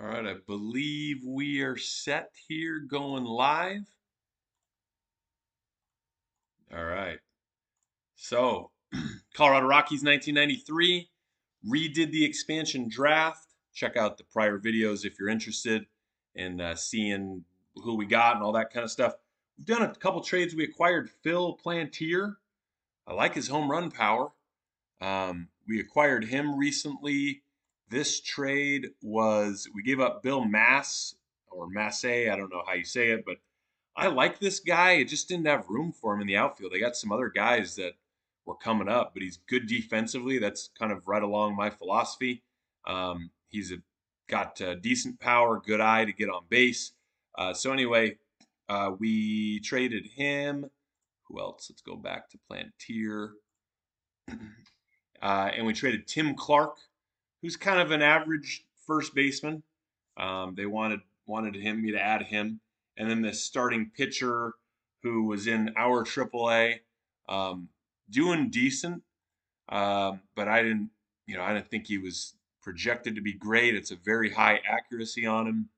All right, I believe we are set here going live. All right. So, Colorado Rockies 1993 redid the expansion draft. Check out the prior videos if you're interested in seeing who we got and all that kind of stuff. We've done a couple trades. We acquired Phil Plantier. I like his home run power. We acquired him recently. This trade was we gave up Bill Mass or Massey. I don't know how you say it, but I like this guy. It just didn't have room for him in the outfield. They got some other guys that were coming up, but he's good defensively. That's kind of right along my philosophy. He's got decent power, good eye to get on base. So anyway, we traded him. Who else? Let's go back to Plantier. And we traded Tim Clark, who's kind of an average first baseman. They wanted me to add him, and then the starting pitcher who was in our AAA, doing decent, but I didn't think he was projected to be great. It's a very high accuracy on him.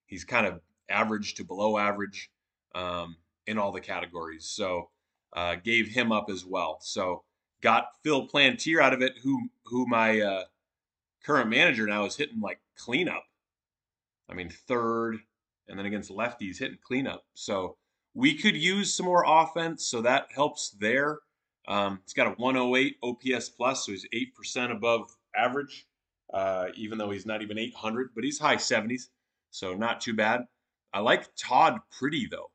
He's kind of average to below average in all the categories. So gave him up as well. So got Phil Plantier out of it, who my current manager now is hitting like cleanup. I mean third, and then against lefties hitting cleanup. So we could use some more offense, so that helps there. He's got a 108 OPS plus, so he's 8% above average, even though he's not even 800, but he's high 70s, so not too bad. I like Todd Pretty though.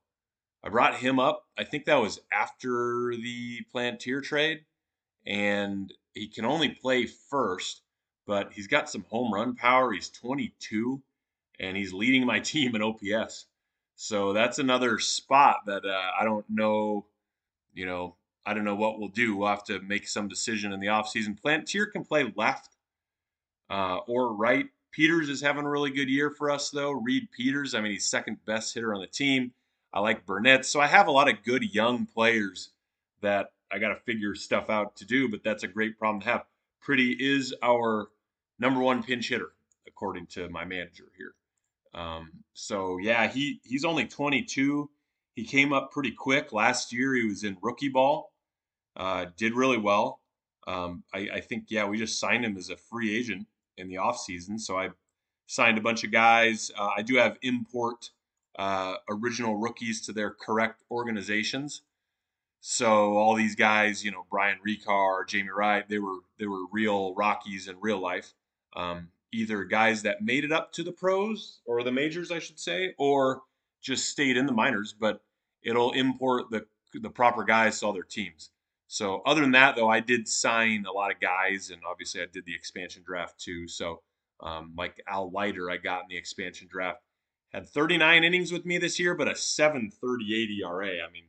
I brought him up. I think that was after the Plantier trade, and he can only play first, but he's got some home run power. He's 22, and he's leading my team in OPS. So that's another spot that I don't know. You know, I don't know what we'll do. We'll have to make some decision in the offseason. Plantier can play left or right. Peters is having a really good year for us, though. Reed Peters, I mean, he's second best hitter on the team. I like Burnett. So I have a lot of good young players that I got to figure stuff out to do, but that's a great problem to have. Pretty is our number one pinch hitter, according to my manager here. So yeah, he's only 22. He came up pretty quick. Last year he was in rookie ball, did really well. I think yeah, we just signed him as a free agent in the offseason. So I signed a bunch of guys. I do have import original rookies to their correct organizations. So all these guys, Brian Ricard, Jamie Wright, they were real Rockies in real life. Either guys that made it up to the pros or the majors, I should say, or just stayed in the minors. But it'll import the proper guys to all their teams. So other than that, though, I did sign a lot of guys, and obviously I did the expansion draft too. So like Al Leiter, I got in the expansion draft, had 39 innings with me this year, but a 7.38 ERA. I mean,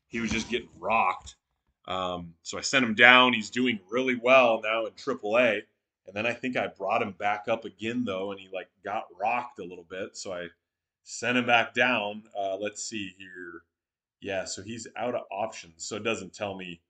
he was just getting rocked. So I sent him down. He's doing really well now in AAA. And then I think I brought him back up again though, and he like got rocked a little bit. So I sent him back down. Let's see here. Yeah, so he's out of options. So it doesn't tell me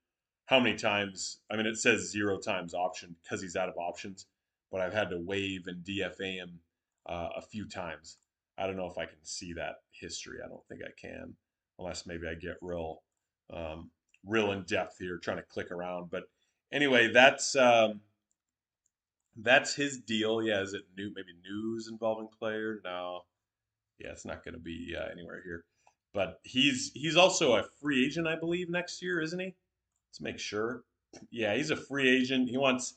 how many times. I mean, it says 0 times option because he's out of options. But I've had to waive and DFA him a few times. I don't know if I can see that history. I don't think I can, unless maybe I get real in depth here, trying to click around. But anyway, that's his deal. Yeah, is it maybe news involving player? No, yeah, it's not going to be anywhere here. But he's also a free agent, I believe, next year, isn't he? Let's make sure. Yeah, he's a free agent. He wants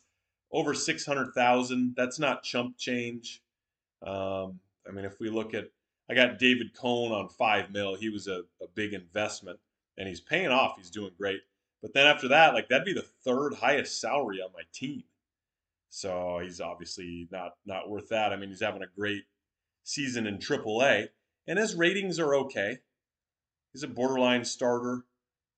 over 600,000. That's not chump change. I mean, if we look at, I got David Cohn on 5 mil. He was a big investment, and he's paying off. He's doing great. But then after that, like that'd be the third highest salary on my team. So he's obviously not worth that. I mean, he's having a great season in AAA, and his ratings are okay. He's a borderline starter.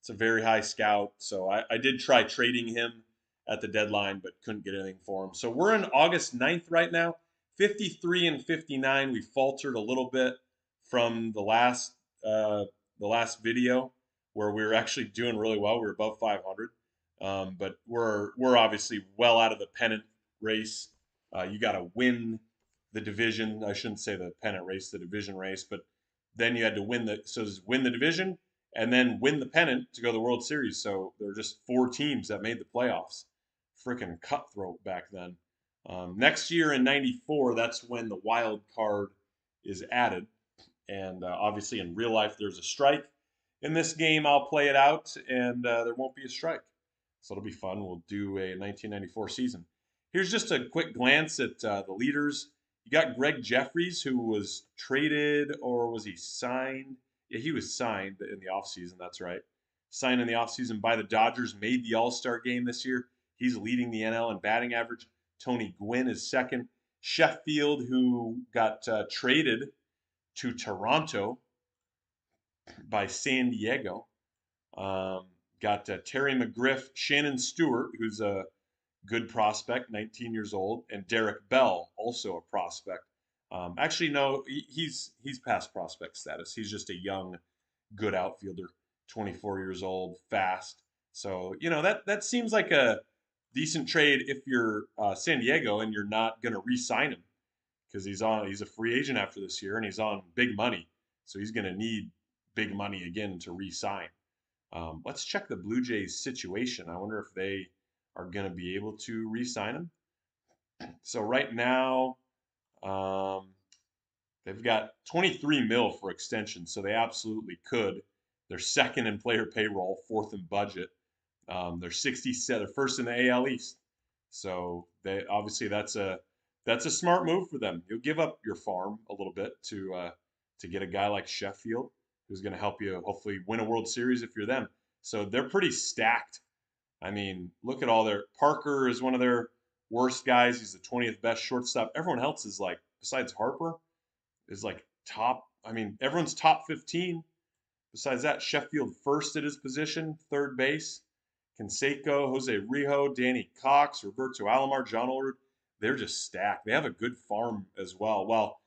It's a very high scout. So I did try trading him at the deadline, but couldn't get anything for him. So we're in August 9th right now. 53 and 59. We faltered a little bit from the last video where we were actually doing really well. We were above 500, but we're obviously well out of the pennant race. You got to win the division. I shouldn't say the pennant race, the division race, but then you had to win the division and then win the pennant to go to the World Series. So there were just 4 teams that made the playoffs. Freaking cutthroat back then. Next year in '94, that's when the wild card is added, and obviously in real life there's a strike. In this game, I'll play it out, and there won't be a strike. So it'll be fun. We'll do a 1994 season. Here's just a quick glance at the leaders. You got Greg Jeffries, who was traded, or was he signed? Yeah, he was signed in the offseason. That's right. Signed in the offseason by the Dodgers, made the All Star game this year. He's leading the NL in batting average. Tony Gwynn is second. Sheffield, who got traded to Toronto by San Diego. Got Terry McGriff, Shannon Stewart, who's a good prospect, 19 years old, and Derek Bell, also a prospect. Actually, no, he's past prospect status. He's just a young, good outfielder, 24 years old, fast. So that seems like a decent trade if you're San Diego and you're not going to re-sign him because he's a free agent after this year and he's on big money, so he's going to need big money again to re-sign. Let's check the Blue Jays situation. I wonder if they are going to be able to re-sign him. So right now, they've got 23 mil for extension, so they absolutely could. They're second in player payroll, fourth in budget. They're 67. They're first in the AL East. So they obviously that's a smart move for them. You'll give up your farm a little bit to get a guy like Sheffield who's going to help you hopefully win a World Series if you're them. So they're pretty stacked. I mean, look at all their Parker is one of their worst guys. He's the 20th best shortstop. Everyone else is like, besides Harper, is like top. I mean, everyone's top 15. Besides that, Sheffield first at his position, third base. Canseco, Jose Rijo, Danny Cox, Roberto Alomar, John Olerud. They're just stacked. They have a good farm as well. Well,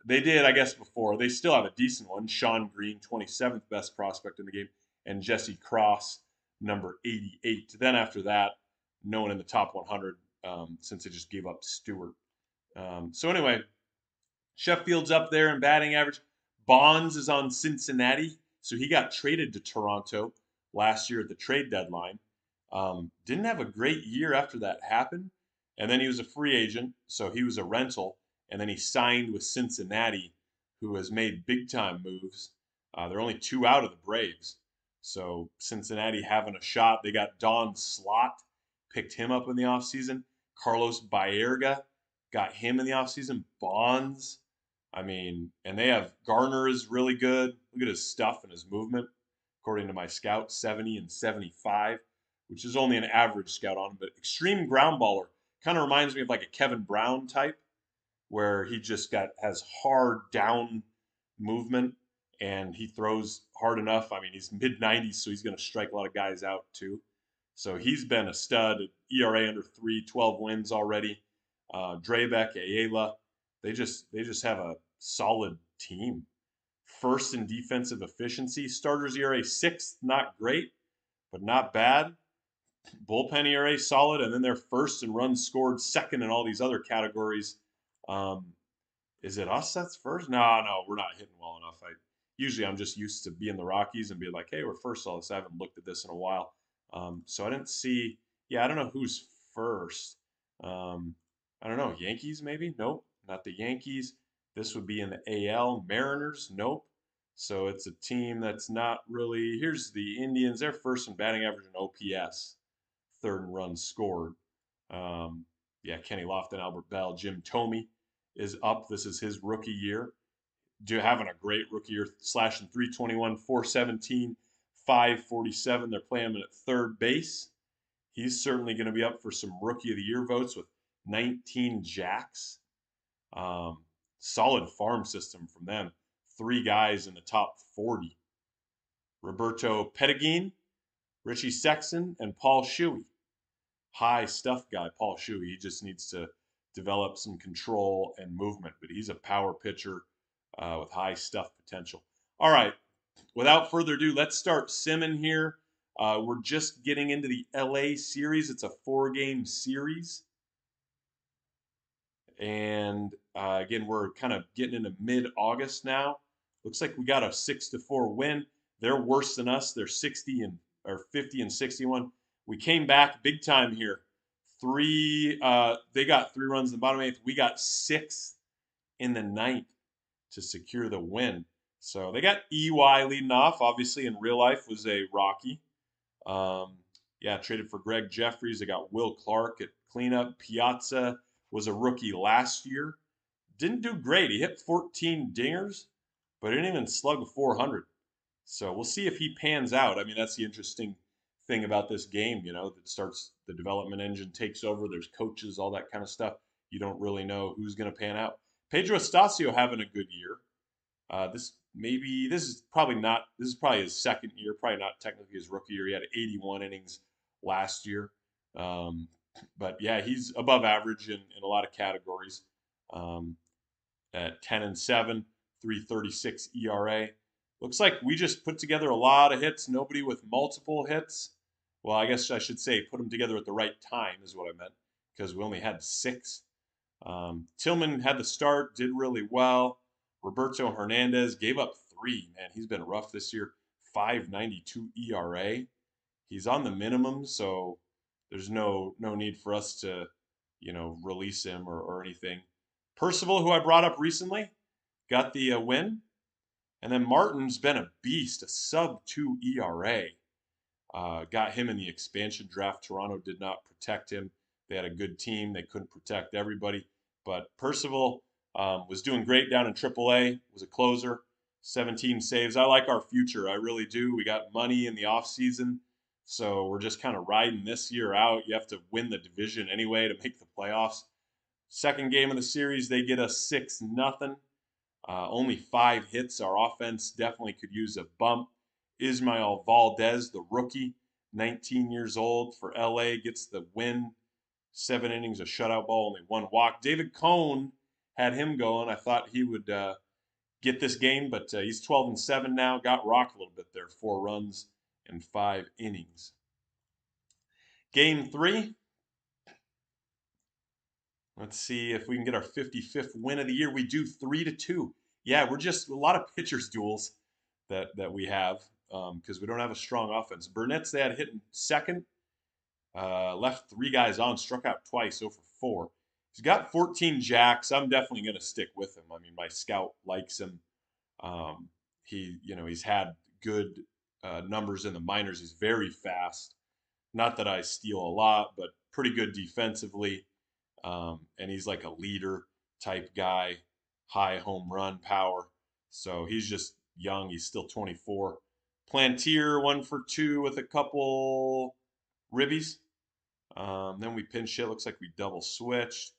they did, I guess, before. They still have a decent one. Sean Green, 27th best prospect in the game, and Jesse Cross, number 88. Then after that, no one in the top 100 since they just gave up Stewart. So anyway, Sheffield's up there in batting average. Bonds is on Cincinnati, so he got traded to Toronto last year at the trade deadline. Didn't have a great year after that happened, and then he was a free agent, so he was a rental, and then he signed with Cincinnati, who has made big time moves. They're only 2 out of the Braves, so Cincinnati having a shot. They got Don Slott, picked him up in the offseason. Carlos Baerga got him in the offseason. Bonds. I mean, and they have Garner is really good. Look at his stuff and his movement. According to my scout, 70 and 75, which is only an average scout on him, but extreme ground baller. Kind of reminds me of like a Kevin Brown type, where he just has hard down movement and he throws hard enough. I mean, he's mid 90s, so he's going to strike a lot of guys out too. So he's been a stud. ERA under 3, 12 wins already. Drebeck, Ayala, they just have a solid team. First in defensive efficiency. Starters ERA 6th, not great, but not bad. Bullpen ERA solid, and then they're first in runs scored, second in all these other categories. Is it us that's first? No, we're not hitting well enough. I'm just used to being the Rockies and being like, hey, we're first all this. I haven't looked at this in a while. So I didn't see. Yeah, I don't know who's first. I don't know. Yankees maybe? Nope, not the Yankees. This would be in the AL. Mariners? Nope. So it's a team that's not really. Here's the Indians. They're first in batting average and OPS, third in runs scored. Yeah, Kenny Lofton, Albert Bell, Jim Thome is up. This is his rookie year. Having a great rookie year, slashing 321, 417, 547. They're playing him at third base. He's certainly going to be up for some rookie of the year votes with 19 jacks. Solid farm system from them. 3 guys in the top 40. Roberto Pettigin, Richie Sexson, and Paul Shuey. High stuff guy, Paul Shuey. He just needs to develop some control and movement, but he's a power pitcher with high stuff potential. All right, without further ado, let's start simming here. We're just getting into the LA series. It's a 4-game series. And again, we're kind of getting into mid-August now. Looks like we got a 6-4 win. They're worse than us. They're 60 and or 50 and 61. We came back big time here. They got 3 runs in the bottom eighth. We got 6 in the ninth to secure the win. So they got EY leading off. Obviously, in real life was a Rocky. Um, yeah, traded for Greg Jeffries. They got Will Clark at cleanup. Piazza was a rookie last year. Didn't do great. He hit 14 dingers, but didn't even slug 400. So we'll see if he pans out. I mean, that's the interesting thing about this game. That starts the development engine takes over. There's coaches, all that kind of stuff. You don't really know who's going to pan out. Pedro Estacio having a good year. This is probably his second year, probably not technically his rookie year. He had 81 innings last year. Um, but yeah, he's above average in a lot of categories. Um, at 10-7, 3.36 ERA. Looks like we just put together a lot of hits. Nobody with multiple hits. Well, I guess I should say put them together at the right time is what I meant, because we only had 6. Tillman had the start, did really well. Roberto Hernandez gave up 3. Man, he's been rough this year. 5.92 ERA. He's on the minimum, so there's no need for us to, release him or anything. Percival, who I brought up recently, got the win. And then Martin's been a beast, a sub-2 ERA. Got him in the expansion draft. Toronto did not protect him. They had a good team. They couldn't protect everybody. But Percival was doing great down in AAA, was a closer, 17 saves. I like our future. I really do. We got money in the offseason. So we're just kind of riding this year out. You have to win the division anyway to make the playoffs. Second game of the series, they get us 6-0. Only 5 hits. Our offense definitely could use a bump. Ismael Valdez, the rookie, 19 years old for LA, gets the win. 7 innings, a shutout ball, only 1 walk. David Cone had him going. I thought he would get this game, but he's 12-7 now. Got rocked a little bit there. 4 runs in 5 innings. Game 3. Let's see if we can get our 55th win of the year. We do 3-2. Yeah, we're just a lot of pitchers duels that we have because we don't have a strong offense. Burnett's they had hitting second, left 3 guys on, struck out twice, 0 for 4. He's got 14 jacks. I'm definitely going to stick with him. I mean, my scout likes him. He's had good numbers in the minors. He's very fast. Not that I steal a lot, but pretty good defensively. And he's like a leader type guy, high home run power. So he's just young. He's still 24. Plantier 1 for 2 with a couple ribbies. Then we pinch hit. Looks like we double switched.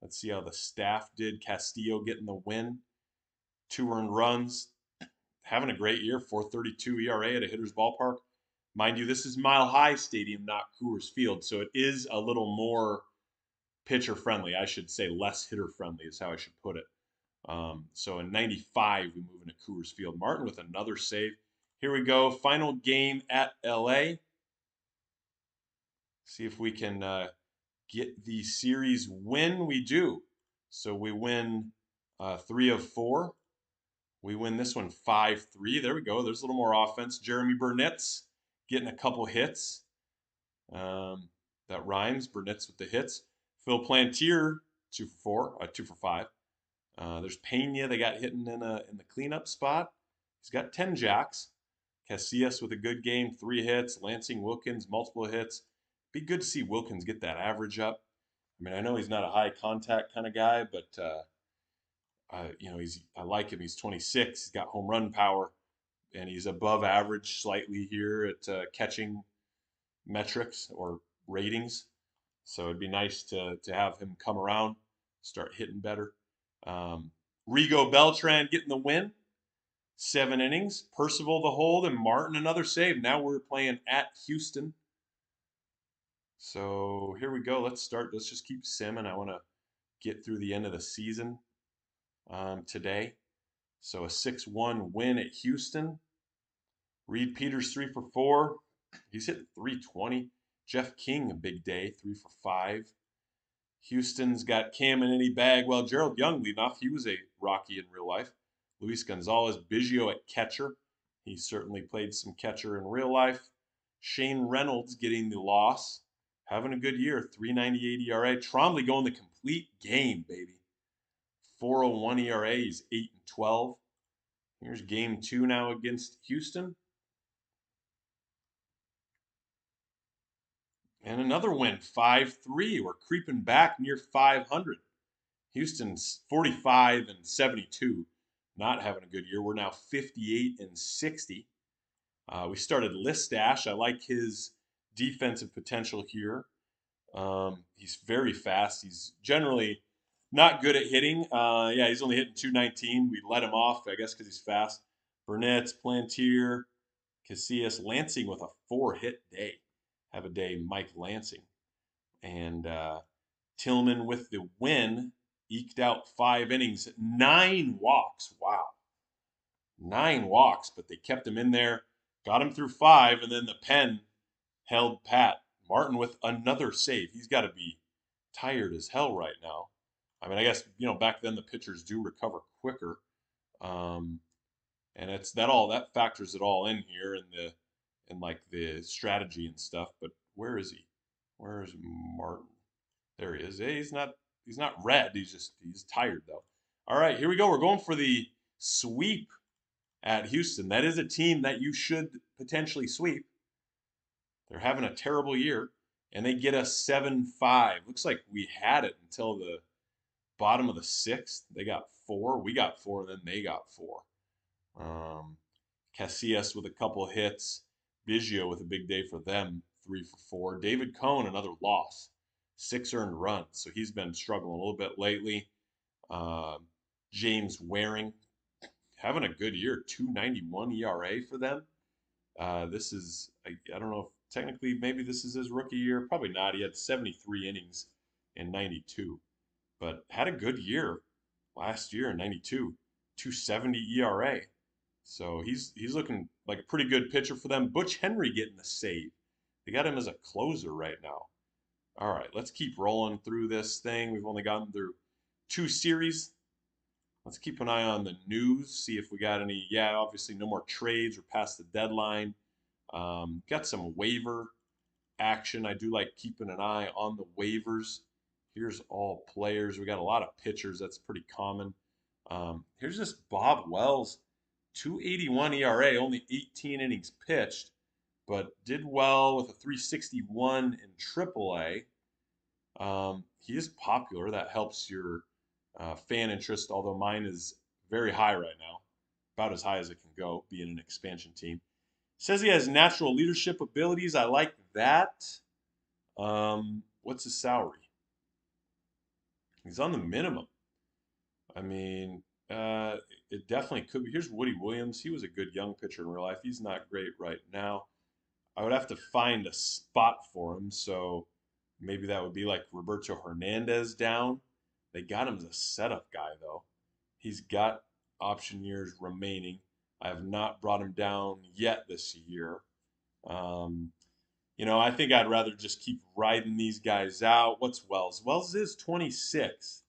Let's see how the staff did. Castillo getting the win. 2 earned runs. Having a great year. 4.32 ERA at a hitter's ballpark. Mind you, this is Mile High Stadium, not Coors Field. So it is a little more pitcher friendly. I should say less hitter friendly is how I should put it. So in 95, we move into Coors Field. Martin with another save. Here we go. Final game at LA. See if we can get the series win. We do. So we win 3 of 4. We win this one 5-3. There we go. There's a little more offense. Jeremy Burnett's getting a couple hits. That rhymes. Burnett's with the hits. Phil Plantier 2 for 4, 2 for 5. There's Pena. They got hitting in the cleanup spot. He's got 10 jacks. Casillas with a good game, 3 hits. Lansing Wilkins, multiple hits. Be good to see Wilkins get that average up. I mean, I know he's not a high contact kind of guy, but I like him. He's 26. He's got home run power, and he's above average slightly here at catching metrics or ratings. So it'd be nice to have him come around, start hitting better. Rigo Beltran getting the win. 7 innings. Percival the hold, and Martin another save. Now we're playing at Houston. So here we go. Let's start. Let's just keep simming. I want to get through the end of the season today. So a 6-1 win at Houston. Reed Peters 3 for 4. He's hitting 320. Jeff King a big day, 3 for 5. Houston's got Cam and Eddie Bagwell. Gerald Young leading off. He was a Rocky in real life. Luis Gonzalez, Biggio at catcher. He certainly played some catcher in real life. Shane Reynolds getting the loss. Having a good year. 3.98 ERA. Trombley going the complete game, baby. 4.01 ERA. He's 8-12. Here's game 2 now against Houston. And another win, 5-3. We're creeping back near 500. Houston's 45-72, not having a good year. We're now 58-60. We started Listash. I like his defensive potential here. He's very fast. He's generally not good at hitting. Yeah, he's only hitting 219. We let him off, I guess, because he's fast. Burnett, Plantier, Casillas, Lansing with a 4-hit day. Have a day, Mike Lansing. And Tillman with the win, eked out 5 innings, 9 walks. Wow. 9 walks, but they kept him in there, got him through 5, and then the pen held pat. Martin with another save. He's got to be tired as hell right now. I mean, I guess, back then the pitchers do recover quicker. And it's that factors it all in here in like the strategy and stuff. But where is he? Where is Martin? There he is. Hey, he's not red. He's tired though. All right, here we go. We're going for the sweep at Houston. That is a team that you should potentially sweep. They're having a terrible year, and they get us 7-5. Looks like we had it until the bottom of the 6th. They got 4. We got 4, and then they got 4. Casillas with a couple hits. Biggio with a big day for them, 3 for 4. David Cohn, another loss, 6 earned runs. So he's been struggling a little bit lately. James Waring having a good year, 2.91 ERA for them. This is, I don't know if technically maybe this is his rookie year. Probably not. He had 73 innings in 92, but had a good year last year in 92, 2.70 ERA. So he's looking like a pretty good pitcher for them. Butch Henry getting the save. They got him as a closer right now. All right, let's keep rolling through this thing. We've only gotten through 2 series. Let's keep an eye on the news, see if we got any. Yeah, obviously no more trades. We're past the deadline. Got some waiver action. I do like keeping an eye on the waivers. Here's all players. We got a lot of pitchers. That's pretty common. Here's this Bob Wells, 2.81 ERA, only 18 innings pitched, but did well with a 3.61 in AAA. He is popular. That helps your fan interest, although mine is very high right now, about as high as it can go, being an expansion team. Says he has natural leadership abilities. I like that. What's his salary? He's on the minimum. I mean, it definitely could be. Here's Woody Williams. He was a good young pitcher in real life. He's not great right now. I would have to find a spot for him. So maybe that would be like Roberto Hernandez down. They got him as a setup guy, though. He's got option years remaining. I have not brought him down yet this year. I think I'd rather just keep riding these guys out. What's Wells? Wells is 26.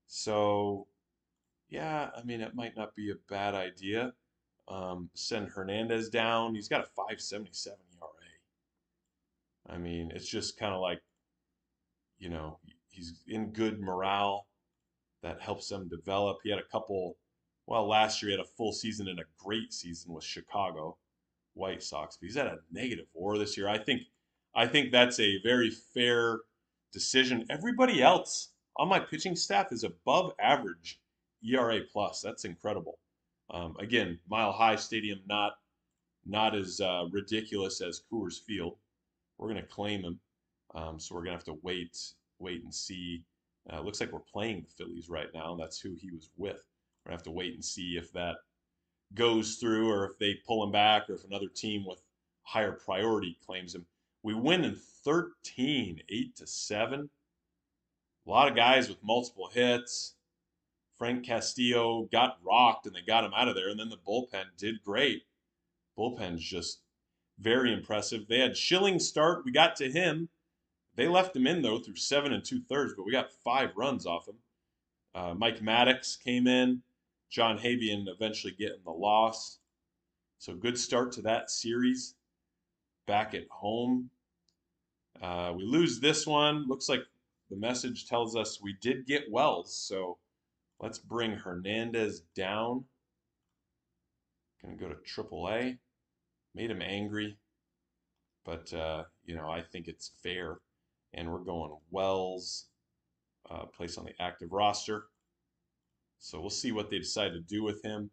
So, yeah, I mean, it might not be a bad idea. Send Hernandez down. He's got a 5.77 ERA. I mean, it's just kind of like, he's in good morale. That helps them develop. He had a couple, last year he had a full season and a great season with Chicago White Sox, but he's at a negative WAR this year. I think that's a very fair decision. Everybody else on my pitching staff is above average ERA plus. That's incredible. Again, Mile High Stadium not as ridiculous as Coors Field. We're gonna claim him, so we're gonna have to wait and see. Looks like we're playing the Phillies right now. That's who he was with. We're gonna have to wait and see if that goes through, or if they pull him back, or if another team with higher priority claims him. We win in 13, 8-7. A lot of guys with multiple hits. Frank Castillo got rocked, and they got him out of there. And then the bullpen did great. Bullpen's just very impressive. They had Schilling start. We got to him. They left him in though through 7 2/3, but we got 5 runs off him. Mike Maddox came in. John Habian eventually getting the loss. So good start to that series. Back at home. We lose this one. Looks like the message tells us we did get Wells. So let's bring Hernandez down. Gonna go to AAA. Made him angry. But, I think it's fair. And we're going Wells, place on the active roster. So we'll see what they decide to do with him.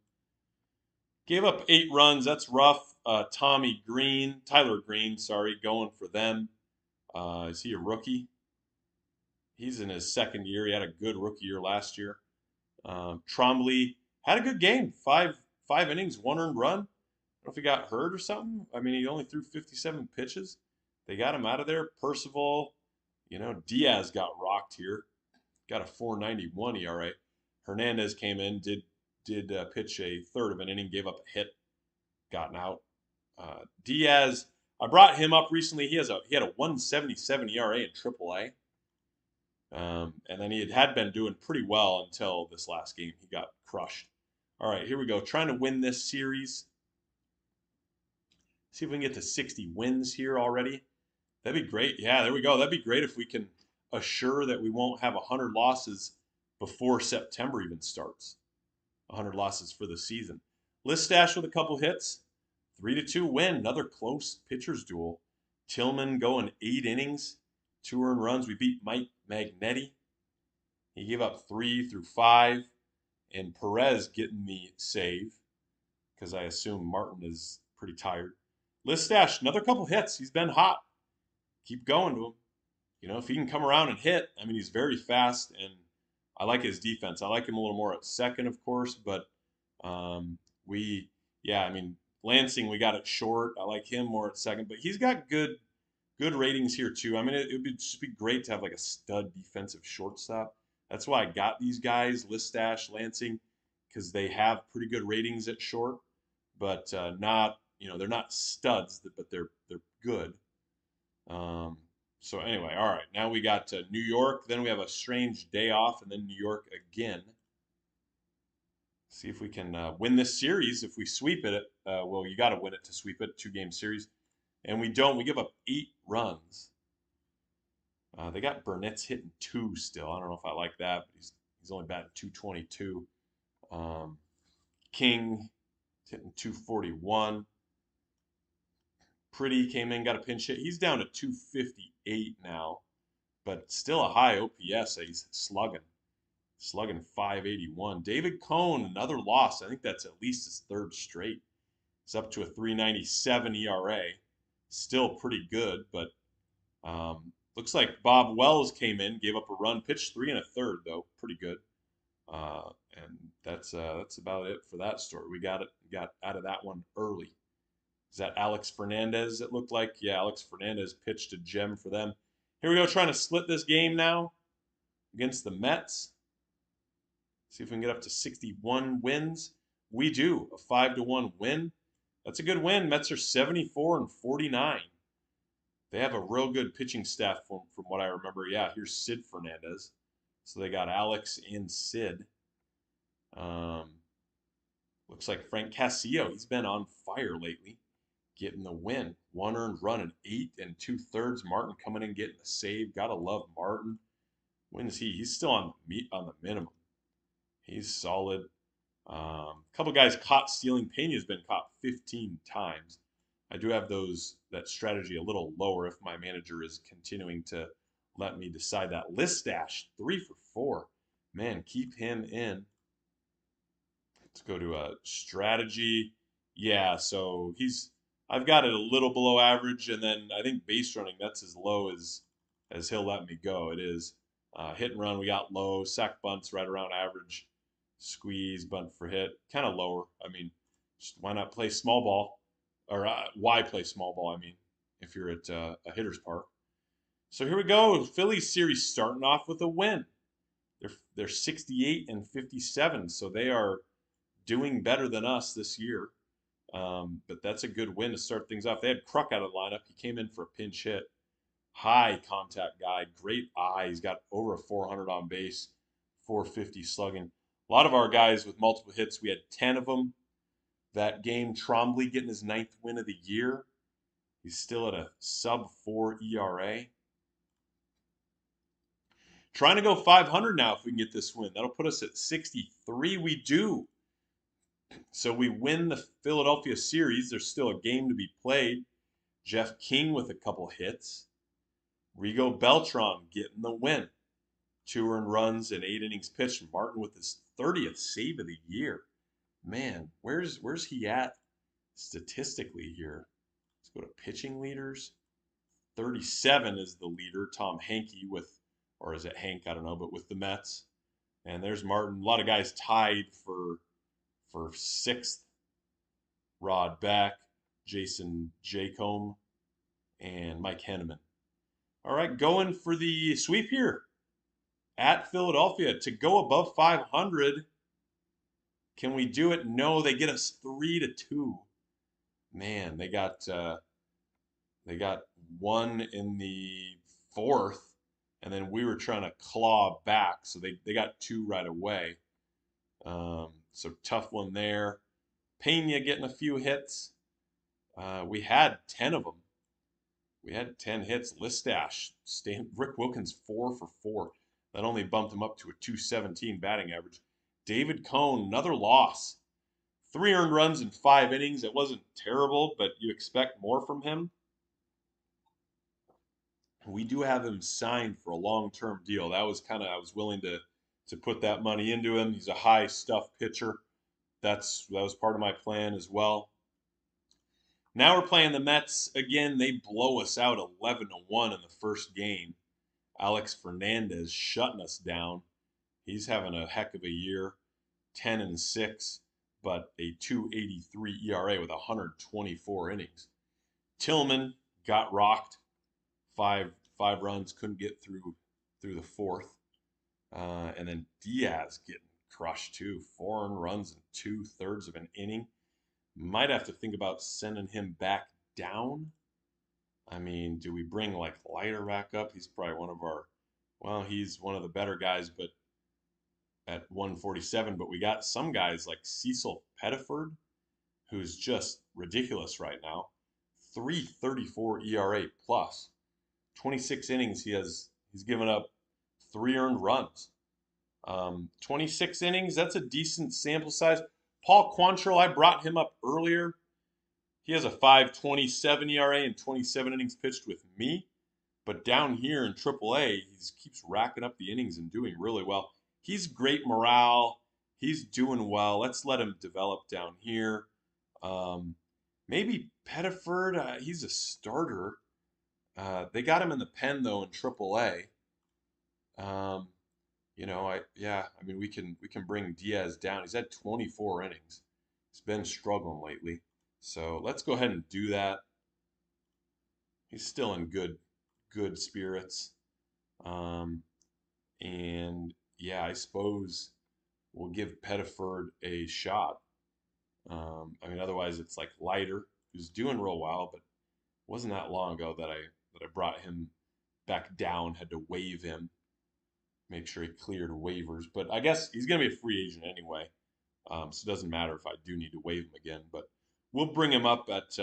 Gave up 8 runs. That's rough. Tyler Green, going for them. Is he a rookie? He's in his second year. He had a good rookie year last year. Trombley had a good game. Five innings, 1 earned run. I don't know if he got hurt or something. I mean, he only threw 57 pitches. They got him out of there. Percival, Diaz got rocked here. Got a 4.91 ERA. Hernandez came in, did pitch a third of an inning, gave up a hit, gotten out. Diaz, I brought him up recently. He had a 1.77 ERA in AAA. And then he had been doing pretty well until this last game. He got crushed. All right, here we go. Trying to win this series. See if we can get to 60 wins here already. That'd be great. Yeah, there we go. That'd be great if we can assure that we won't have 100 losses before September even starts. 100 losses for the season. Listash with a couple hits. 3-2 win. Another close pitchers duel. Tillman going 8 innings. 2 earned runs. We beat Mike Magnetti. He gave up 3 through 5. And Perez getting the save because I assume Martin is pretty tired. Listash, another couple hits. He's been hot. Keep going to him. If he can come around and hit, I mean, he's very fast, and I like his defense. I like him a little more at second, of course, but Lansing, we got it short. I like him more at second, but he's got good ratings here too. I mean, it would just be great to have like a stud defensive shortstop. That's why I got these guys, Listash, Lansing, because they have pretty good ratings at short, but they're not studs, but they're good. So anyway, all right. Now we got New York. Then we have a strange day off, and then New York again. See if we can win this series. If we sweep it, you got to win it to sweep it. 2-game series, and we don't. We give up 8 runs. They got Burnett's hitting 2 still. I don't know if I like that, but he's only batting 222. King hitting 241. Pretty came in, got a pinch hit. He's down to 258 now, but still a high OPS. He's slugging 581. David Cohn, another loss. I think that's at least his 3rd straight. It's up to a 3.97 ERA. Still pretty good, but looks like Bob Wells came in, gave up a run, pitched 3 1/3 though, pretty good. And that's about it for that story. We got out of that one early. Is that Alex Fernandez, it looked like? Yeah, Alex Fernandez pitched a gem for them. Here we go, trying to split this game now against the Mets. See if we can get up to 61 wins. We do, a 5-1 win. That's a good win. Mets are 74-49. They have a real good pitching staff from what I remember. Yeah, here's Sid Fernandez. So they got Alex and Sid. Looks like Frank Castillo, he's been on fire lately. Getting the win. 1 earned run in 8 2/3. Martin coming in getting the save. Gotta love Martin. When is he? He's still on the minimum. He's solid. Couple guys caught stealing. Pena's been caught 15 times. I do have that strategy a little lower if my manager is continuing to let me decide that. Listash, 3 for 4. Man, keep him in. Let's go to a strategy. Yeah, so I've got it a little below average, and then I think base running, that's as low as he'll let me go. It is. Hit and run, we got low. Sack bunts right around average. Squeeze, bunt for hit, kind of lower. I mean, just why not play small ball? Or why play small ball, I mean, if you're at a hitter's park. So here we go. Phillies series starting off with a win. They're 68-57, so they are doing better than us this year. But that's a good win to start things off. They had Kruk out of the lineup. He came in for a pinch hit. High contact guy, great eye. He's got over a 400 on base, 450 slugging. A lot of our guys with multiple hits, we had 10 of them. That game, Trombley getting his 9th win of the year. He's still at a sub 4 ERA. Trying to go 500 now if we can get this win. That'll put us at 63. We do. So we win the Philadelphia series. There's still a game to be played. Jeff King with a couple hits. Rigo Beltran getting the win. 2 earned runs and 8 innings pitched. Martin with his 30th save of the year. Man, where's he at statistically here? Let's go to pitching leaders. 37 is the leader. Tom Hankey with, or is it Hank? I don't know, but with the Mets. And there's Martin. A lot of guys tied for 6th. Rod Beck, Jason Jacome, and Mike Henneman. All right, going for the sweep here at Philadelphia to go above 500. Can we do it? No, they get us 3-2. Man, they got one in the 4th, and then we were trying to claw back, so they got 2 right away. So tough one there. Pena getting a few hits. We had 10 of them. We had 10 hits. Listash, Rick Wilkins 4 for 4. That only bumped him up to a 217 batting average. David Cone, another loss. 3 earned runs in 5 innings. It wasn't terrible, but you expect more from him. We do have him signed for a long-term deal. That was I was willing to put that money into him. He's a high stuff pitcher. That was part of my plan as well. Now we're playing the Mets again. They blow us out 11-1 in the first game. Alex Fernandez shutting us down. He's having a heck of a year, 10-6, but a 2.83 ERA with 124 innings. Tillman got rocked, five runs, couldn't get through the 4th, and then Diaz getting crushed too, 4 earned runs in 2/3 of an inning. Might have to think about sending him back down. I mean, do we bring like Leiter back up? He's probably he's one of the better guys, but at 147. But we got some guys like Cecil Pettiford, who's just ridiculous right now. 3.34 ERA plus. 26 innings he's given up 3 earned runs. 26 innings, that's a decent sample size. Paul Quantrill, I brought him up earlier. He has a 5.27 ERA and 27 innings pitched with me. But down here in AAA, he keeps racking up the innings and doing really well. He's great morale. He's doing well. Let's let him develop down here. Maybe Pettiford, he's a starter. They got him in the pen though in AAA. I mean, we can bring Diaz down. He's had 24 innings. He's been struggling lately. So let's go ahead and do that. He's still in good spirits. And yeah, I suppose we'll give Pettiford a shot. I mean, otherwise it's like Leiter, who's doing real well, but it wasn't that long ago that I brought him back down, had to waive him, make sure he cleared waivers. But I guess he's going to be a free agent anyway, so it doesn't matter if I do need to waive him again. But we'll bring him up at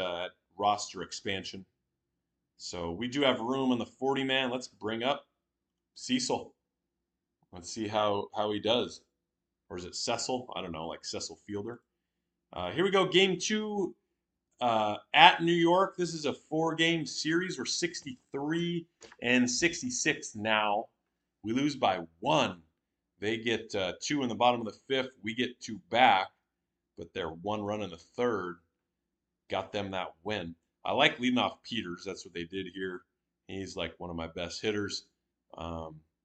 roster expansion. So we do have room on the 40-man. Let's bring up Cecil. Let's see how he does. Or is it Cecil? I don't know, like Cecil Fielder. Here we go, game 2 at New York. This is a 4-game series. We're 63 and 66 now. We lose by 1. They get 2 in the bottom of the 5th. We get 2 back, but they're 1 run in the 3rd. Got them that win. I like leading off Peters. That's what they did here. He's like one of my best hitters.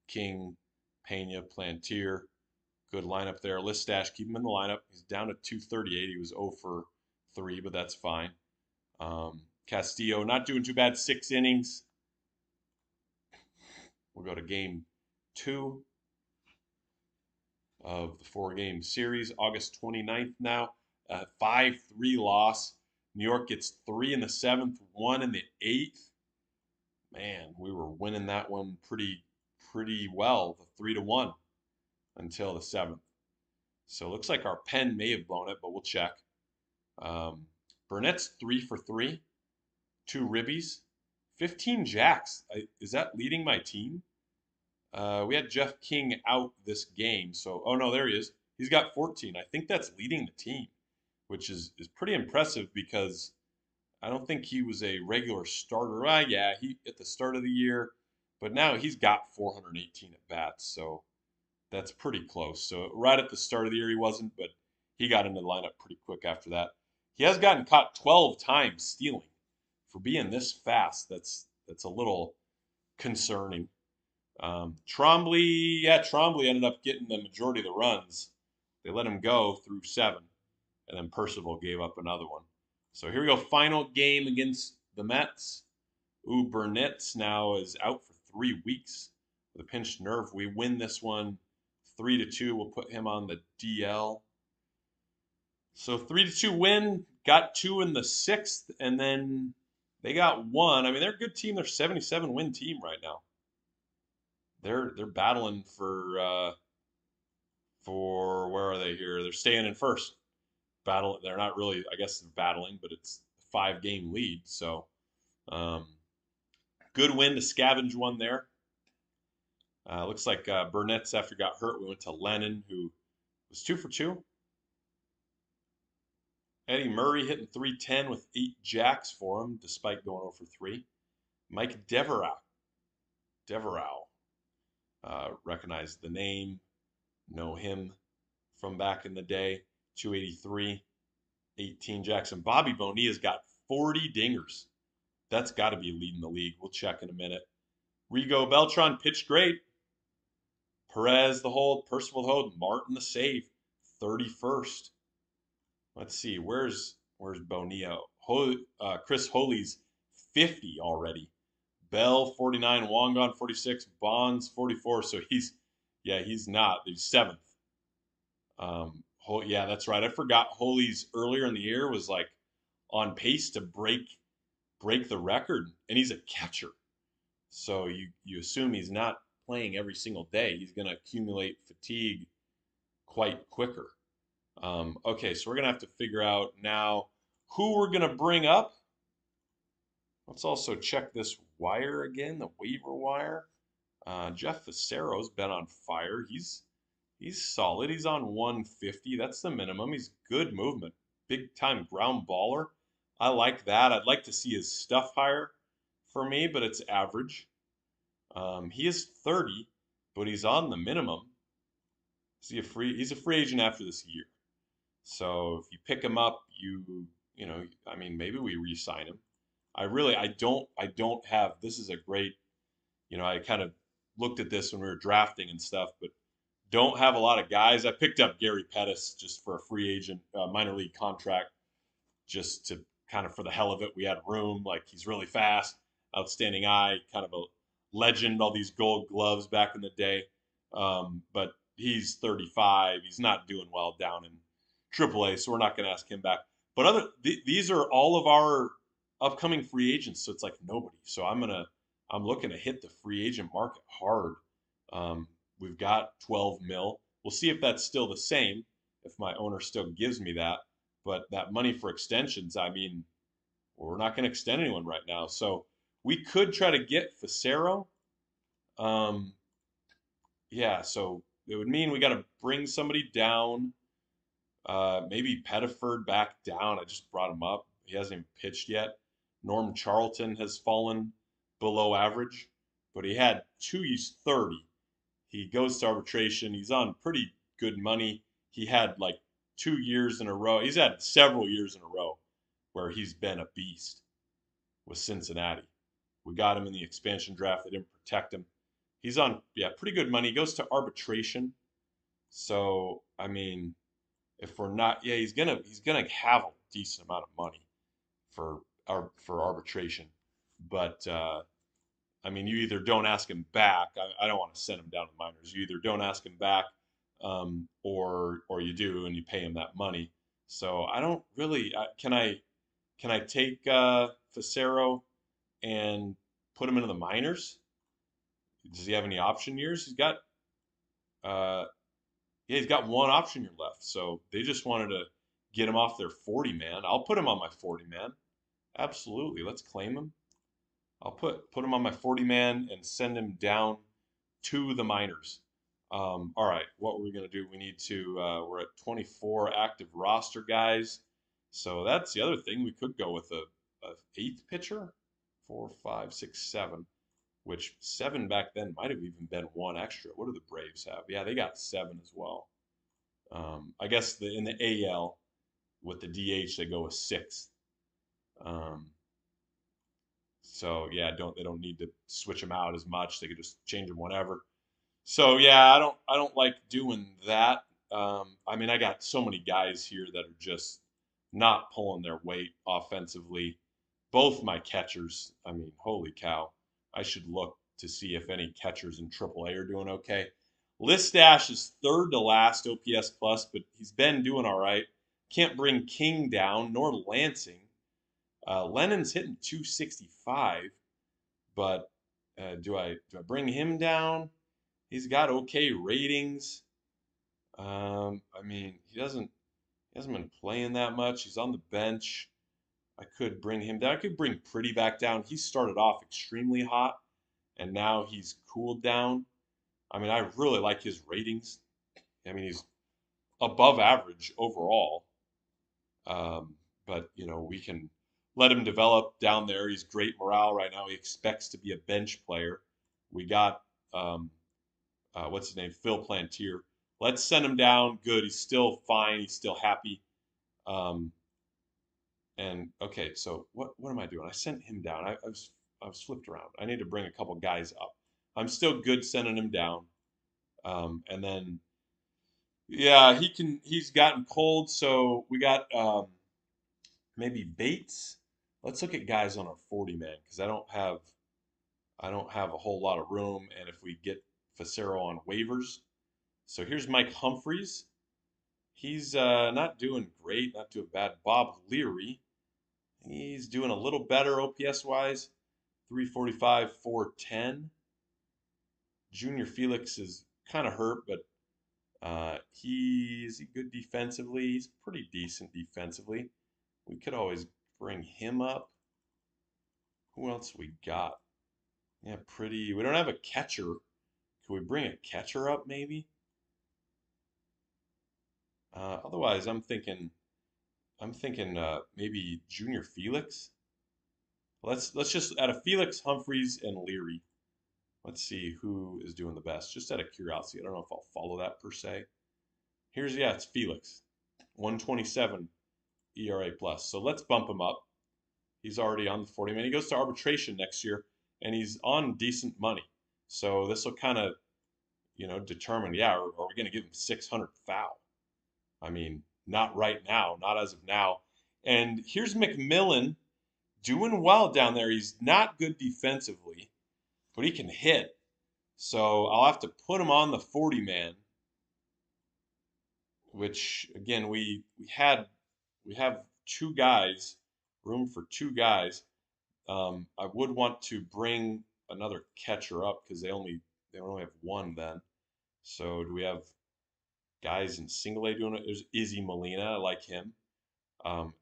King, Pena, Plantier. Good lineup there. Listash, keep him in the lineup. He's down to 238. He was 0 for 3, but that's fine. Castillo, not doing too bad. 6 innings. We'll go to game 2 of the 4-game series. August 29th now. 5-3 loss. New York gets 3 in the 7th, 1 in the 8th. Man, we were winning that one pretty well, the 3-1 until the seventh. So it looks like our pen may have blown it, but we'll check. Um, Burnett's 3 for 3, 2 ribbies, 15 jacks. Is that leading my team? We had Jeff King out this game, so oh no, there he is. He's got 14. I think that's leading the team, which is pretty impressive because I don't think he was a regular starter. Yeah, he at the start of the year, but now he's got 418 at bats, so that's pretty close. So right at the start of the year he wasn't, but he got into the lineup pretty quick after that. He has gotten caught 12 times stealing. For being this fast, that's a little concerning. Trombley ended up getting the majority of the runs. They let him go through 7, and then Percival gave up another one. So here we go, final game against the Mets. Ooh, Burnett's now is out for 3 weeks with a pinched nerve. We win this one 3-2. We'll put him on the DL. So 3-2 win, got 2 in the 6th, and then they got 1. I mean, they're a good team. They're 77 win team right now. They're battling for where are they here? They're staying in first. They're not really, I guess they're battling, but it's a 5-game lead. So um, good win to scavenge one there. Looks like Burnett's after got hurt. We went to Lennon, who was 2 for 2. Eddie Murray hitting 310 with 8 jacks for him, despite going 0 for 3. Mike Devereaux, recognize the name, know him from back in the day. 283, 18 jacks. And Bobby Bonilla's got 40 dingers. That's got to be leading the league. We'll check in a minute. Rigo Beltran pitched great. Perez the hold, Percival the hold, Martin the save, 31st. Let's see, where's Bonilla? Chris Holy's 50 already. Bell 49, Wangon 46, Bonds 44. So he's not. He's 7th. Yeah, that's right. I forgot Holy's earlier in the year was like on pace to break the record, and he's a catcher. So you assume he's not playing every single day. He's going to accumulate fatigue quite quicker. Okay, so we're going to have to figure out now who we're going to bring up. Let's also check this wire again, the waiver wire. Jeff Facero's been on fire. He's solid. He's on 150. That's the minimum. He's good movement. Big time ground baller. I like that. I'd like to see his stuff higher for me, but it's average. He is 30, but he's on the minimum. He's a free agent after this year. So if you pick him up, I mean, maybe we re-sign him. I don't have, this is a great, I kind of looked at this when we were drafting and stuff, but don't have a lot of guys. I picked up Gary Pettis just for a free agent, minor league contract, just to kind of for the hell of it. We had room. Like he's really fast, outstanding eye, kind of a legend. All these Gold Gloves back in the day, but he's 35. He's not doing well down in AAA, so we're not going to ask him back. But these are all of our upcoming free agents, so it's like nobody. So I'm looking to hit the free agent market hard. We've got 12 mil. We'll see if that's still the same, if my owner still gives me that. But that money for extensions, I mean, we're not going to extend anyone right now. So we could try to get Facero. Yeah, so it would mean we got to bring somebody down. Maybe Pettiford back down. I just brought him up. He hasn't even pitched yet. Norm Charlton has fallen below average, but he had 2 years 30. He goes to arbitration. He's on pretty good money. He had like 2 years in a row. He's had several years in a row where he's been a beast with Cincinnati. We got him in the expansion draft. They didn't protect him. He's on, pretty good money. He goes to arbitration. So, I mean, if we're not, he's gonna have a decent amount of money for arbitration. But I mean, you either don't ask him back. I don't want to send him down to minors. You either don't ask him back, or you do and you pay him that money. So I don't really. Can I take Facero and put him into the minors. Does he have any option years? Uh, yeah, he's got one option year left. So they just wanted to get him off their 40 man. I'll put him on my 40 man. Absolutely. Let's claim him. I'll put him on my 40 man and send him down to the minors. All right, what we're gonna do? We need to. We're at 24 active roster guys, so that's the other thing. We could go with a eighth pitcher, 4, 5, 6, 7. Which 7 back then might have even been one extra. What do the Braves have? Yeah, they got 7 as well. I guess in the AL with the DH they go with 6. Um, so yeah, they don't need to switch them out as much. They could just change them whenever. So yeah, I don't like doing that. I mean, I got so many guys here that are just not pulling their weight offensively. Both my catchers, I mean, holy cow. I should look to see if any catchers in AAA are doing okay. Listash is third to last OPS plus, but he's been doing all right. Can't bring King down nor Lansing. Lennon's hitting 265, but do I bring him down? He's got okay ratings. I mean, he hasn't been playing that much. He's on the bench. I could bring him down. I could bring Pretty back down. He started off extremely hot, and now he's cooled down. I mean, I really like his ratings. I mean, he's above average overall. But we can let him develop down there. He's great morale right now. He expects to be a bench player. We got um, what's his name, Phil Plantier. Let's send him down. Good. He's still fine. He's still happy. Um, and okay, so what am I doing? I sent him down. I was flipped around. I need to bring a couple guys up. I'm still good sending him down. And then yeah, he's gotten cold. So we got maybe Bates. Let's look at guys on our 40 man because I don't have a whole lot of room. And if we get Facero on waivers, so here's Mike Humphreys. He's not doing great, not doing bad. Bob Leary, he's doing a little better OPS wise, 345, 410. Junior Felix is kind of hurt, but he's good defensively. He's pretty decent defensively. We could always bring him up. Who else we got? Yeah, pretty. We don't have a catcher. Could we bring a catcher up maybe? Otherwise, I'm thinking maybe Junior Felix. Let's just out of Felix, Humphreys, and Leary. Let's see who is doing the best. Just out of curiosity, I don't know if I'll follow that per se. Yeah, it's Felix, 127 ERA plus. So let's bump him up. He's already on the 40 man. He goes to arbitration next year, and he's on decent money. So this will kind of determine. Yeah, are we going to give him 600 foul? I mean, not right now, not as of now. And here's McMillan doing well down there. He's not good defensively, but he can hit. So I'll have to put him on the 40 man, which again we have 2 guys, room for 2 guys. I would want to bring another catcher up because they only have 1 then. So do we have guys in single A doing it? There's Izzy Molina. I like him.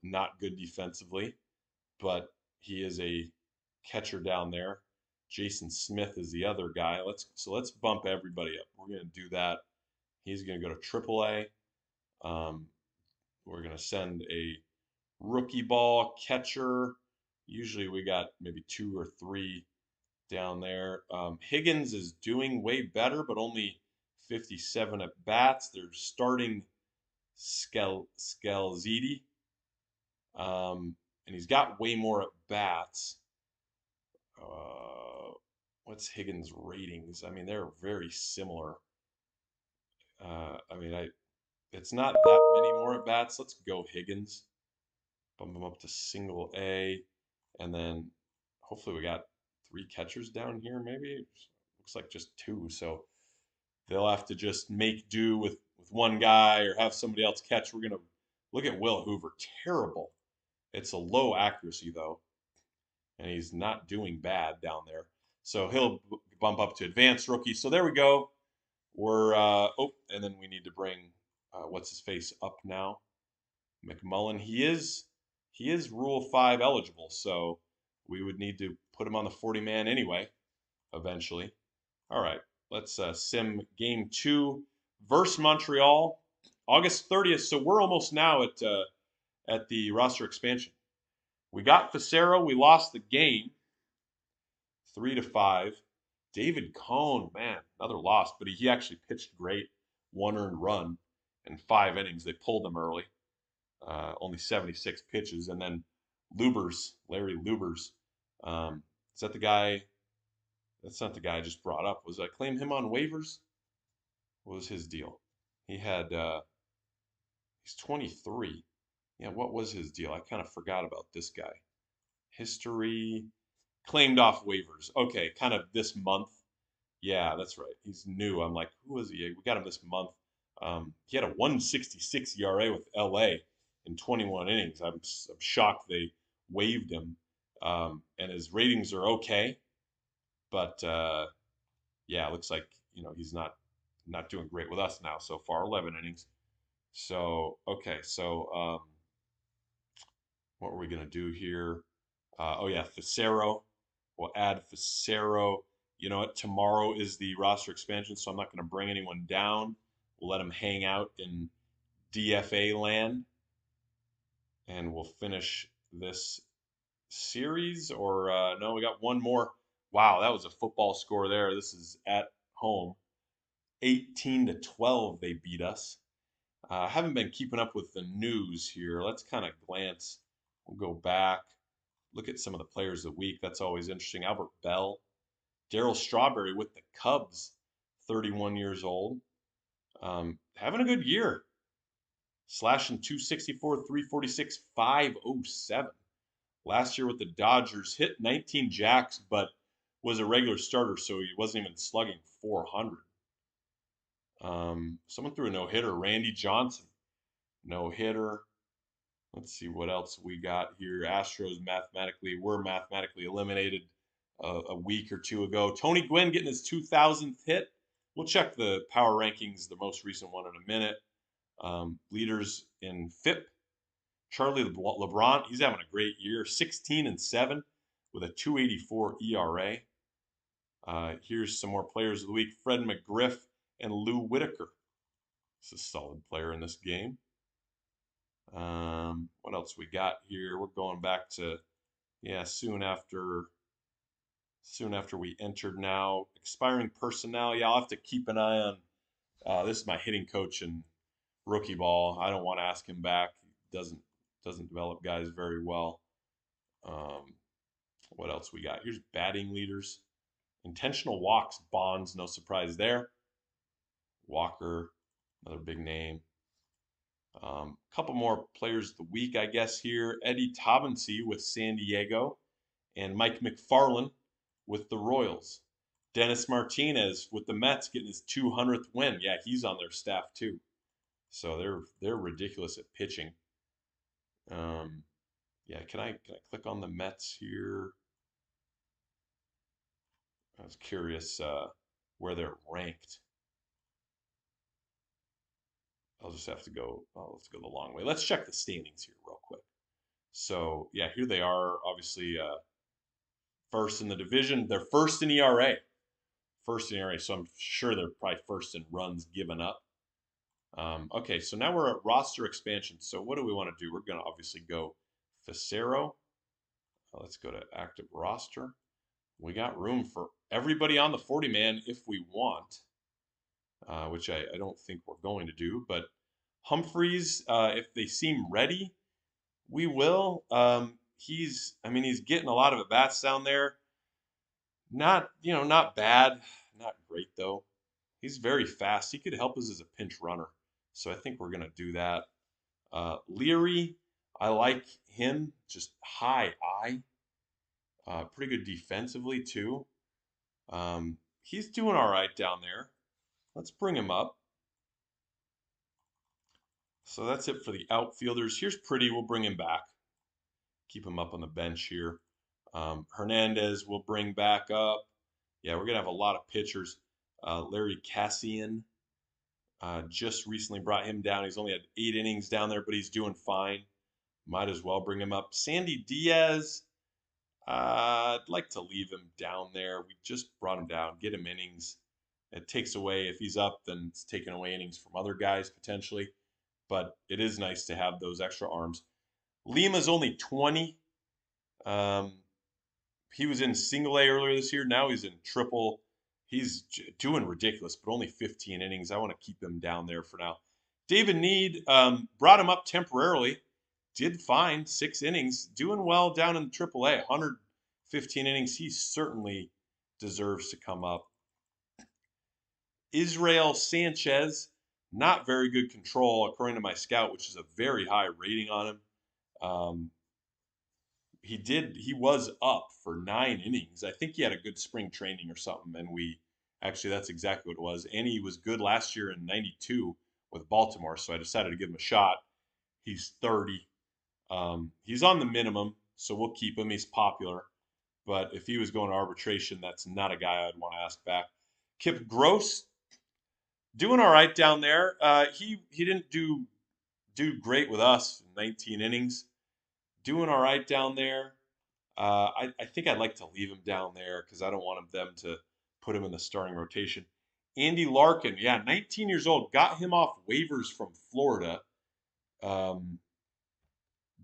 Not good defensively, but he is a catcher down there. Jason Smith is the other guy. Let's bump everybody up. We're gonna do that. He's gonna go to AAA. We're gonna send a rookie ball catcher. Usually we got maybe 2 or 3 down there. Higgins is doing way better, but only 57 at bats. They're starting Scalzidi, and he's got way more at bats. What's Higgins' ratings? I mean, they're very similar. I mean, it's not that many more at bats. Let's go Higgins. Bump him up to single A, and then hopefully we got 3 catchers down here. Maybe looks like just 2. So they'll have to just make do with 1 guy or have somebody else catch. We're gonna look at Will Hoover. Terrible. It's a low accuracy though. and he's not doing bad down there. So he'll bump up to advanced rookie. So there we go. We're oh, and then we need to bring what's his face up now. McMullen. He is Rule 5 eligible, so we would need to put him on the 40 man anyway, eventually. All right, let's sim game 2 versus Montreal, August 30th. So we're almost now at the roster expansion. We got Facero. We lost the game 3-5. David Cohn, man, another loss, but he actually pitched great. 1 earned run in 5 innings. They pulled him early. Only 76 pitches. And then Lubers, Larry Lubers. Is that the guy? That's not the guy I just brought up. Was I claim him on waivers? What was his deal? He had, he's 23. Yeah, what was his deal? I kind of forgot about this guy. History, claimed off waivers. Okay, kind of this month. Yeah, that's right. He's new. I'm like, who was he? We got him this month. He had a 166 ERA with LA in 21 innings. I'm shocked they waived him. And his ratings are okay, but yeah, it looks like he's not doing great with us now so far. 11 innings. So okay, so what were we gonna do here? Oh yeah, Facero. We'll add Facero. You know what? Tomorrow is the roster expansion, so I'm not going to bring anyone down. We'll let them hang out in DFA land, and we'll finish this series. Or no, we got one more. Wow, that was a football score there. This is at home, 18-12. They beat us. I haven't been keeping up with the news here. Let's kind of glance. We'll go back, look at some of the players of the week. That's always interesting. Albert Bell. Darryl Strawberry with the Cubs, 31 years old. Having a good year. Slashing 264, 346, 507. Last year with the Dodgers, hit 19 jacks, but was a regular starter, so he wasn't even slugging 400. Someone threw a no-hitter. Randy Johnson, no-hitter. Let's see what else we got here. Astros were mathematically eliminated a week or two ago. Tony Gwynn getting his 2,000th hit. We'll check the power rankings, the most recent one, in a minute. Leaders in FIP. Charlie LeBron, he's having a great year. 16-7 with a 2.84 ERA. Here's some more players of the week. Fred McGriff and Lou Whitaker. It's a solid player in this game. What else we got here? We're going back to, yeah, soon after we entered now. Expiring personnel. Yeah, I'll have to keep an eye on. This is my hitting coach in rookie ball. I don't want to ask him back. He doesn't develop guys very well. What else we got? Here's batting leaders. Intentional walks, Bonds, no surprise there. Walker, another big name. Couple more players of the week, I guess, here. Eddie Taubensee with San Diego and Mike McFarland with the Royals. Dennis Martinez with the Mets getting his 200th win. Yeah, he's on their staff too. So they're ridiculous at pitching. Yeah, can I click on the Mets here? I was curious where they're ranked. I'll just have to go. Let's go the long way. Let's check the standings here real quick. So yeah, here they are. Obviously, first in the division. They're first in ERA. First in ERA. So I'm sure they're probably first in runs given up. Okay, so now we're at roster expansion. So what do we want to do? We're going to obviously go Facero. Let's go to active roster. We got room for everybody on the 40 man if we want. Which I don't think we're going to do. But Humphreys, if they seem ready, we will. He's getting a lot of at bats down there. Not bad, not great though. He's very fast. He could help us as a pinch runner. So I think we're gonna do that. Leary, I like him. Just high eye. Pretty good defensively too. He's doing all right down there. Let's bring him up. So that's it for the outfielders. Here's Pretty. We'll bring him back. Keep him up on the bench here. Hernandez will bring back up. Yeah, we're gonna have a lot of pitchers. Larry Cassian just recently brought him down. He's only had 8 innings down there, but he's doing fine. Might as well bring him up. Sandy Diaz, I'd like to leave him down there. We just brought him down. Get him innings. It takes away, if he's up, then it's taking away innings from other guys potentially. But it is nice to have those extra arms. Lima's only 20. Um, he was in single A earlier this year. Now he's in triple. He's doing ridiculous, but only 15 innings. I want to keep him down there for now. David Need, brought him up temporarily. Did fine, 6 innings. Doing well down in triple A, 115 innings. He certainly deserves to come up. Israel Sanchez, not very good control, according to my scout, which is a very high rating on him. Um, he was up for 9 innings. I think he had a good spring training or something, and that's exactly what it was. And he was good last year in '92 with Baltimore, so I decided to give him a shot. He's 30. He's on the minimum, so we'll keep him. He's popular, but if he was going to arbitration, that's not a guy I'd want to ask back. Kip Gross, doing all right down there. He didn't do great with us in 19 innings. Doing all right down there. I think I'd like to leave him down there because I don't want them to put him in the starting rotation. Andy Larkin, yeah, 19 years old, got him off waivers from Florida. Um,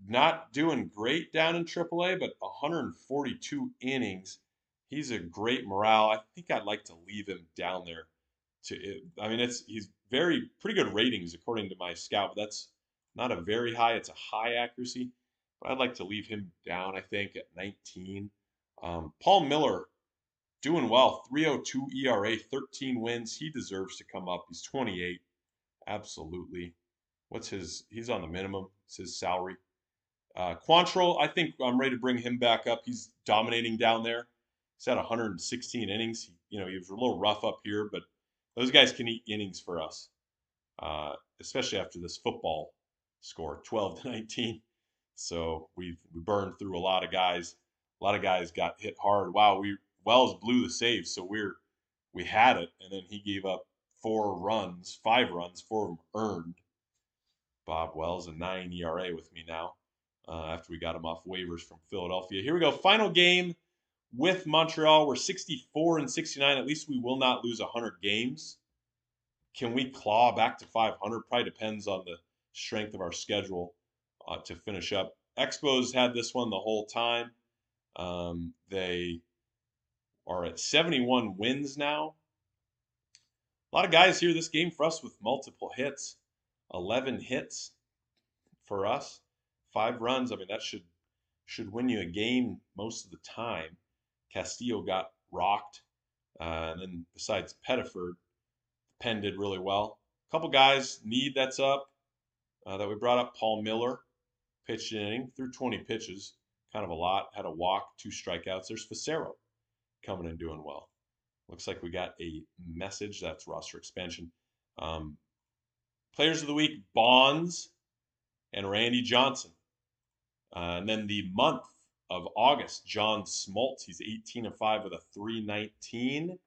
Not doing great down in AAA, but 142 innings. He's a great morale. I think I'd like to leave him down there. I mean, he's pretty good ratings according to my scout, but that's not a very high. It's a high accuracy, but I'd like to leave him down. I think at 19. Paul Miller doing well, 3.02 ERA, 13 wins. He deserves to come up. He's 28, absolutely. He's on the minimum. It's his salary. Quantrill, I think I'm ready to bring him back up. He's dominating down there. He's had 116 innings. He was a little rough up here, but those guys can eat innings for us, especially after this football score, 12-19. So we burned through a lot of guys. A lot of guys got hit hard. Wow, Wells blew the save, so we had it, and then he gave up 5 runs, 4 of them earned. Bob Wells, a 9 ERA with me now. After we got him off waivers from Philadelphia. Here we go. Final game with Montreal. We're 64-69. At least we will not lose 100 games. Can we claw back to 500? Probably depends on the strength of our schedule to finish up. Expos had this one the whole time. They are at 71 wins now. A lot of guys here this game for us with multiple hits. 11 hits for us. 5 runs. I mean, that should win you a game most of the time. Castillo got rocked. And then besides Pettiford, Penn did really well. A couple guys that's up that we brought up. Paul Miller pitched an inning, threw 20 pitches, kind of a lot. Had a walk, 2 strikeouts. There's Facero coming and doing well. Looks like we got a message. That's roster expansion. Players of the week: Bonds and Randy Johnson. And then the month of August, John Smoltz. He's 18-5 with a 3.19.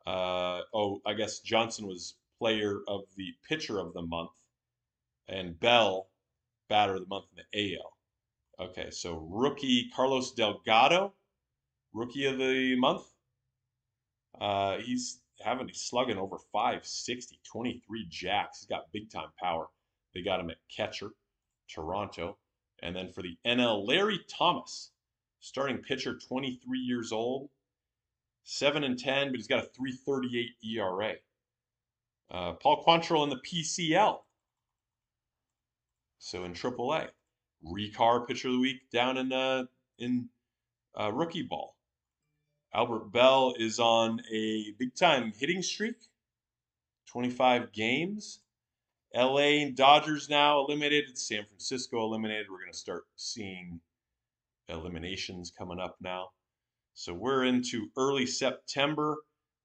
I guess Johnson was pitcher of the month, and Bell, batter of the month in the AL. Okay, so rookie Carlos Delgado, rookie of the month. He's slugging over 560, 23 jacks. He's got big time power. They got him at catcher, Toronto. And then for the NL, Larry Thomas, starting pitcher, 23 years old, 7-10, but he's got a 3.38 ERA. Paul Quantrill in the PCL. So in AAA, Recar pitcher of the week down in rookie ball. Albert Bell is on a big time hitting streak, 25 games. LA Dodgers now eliminated. San Francisco eliminated. We're going to start seeing eliminations coming up now. So we're into early September.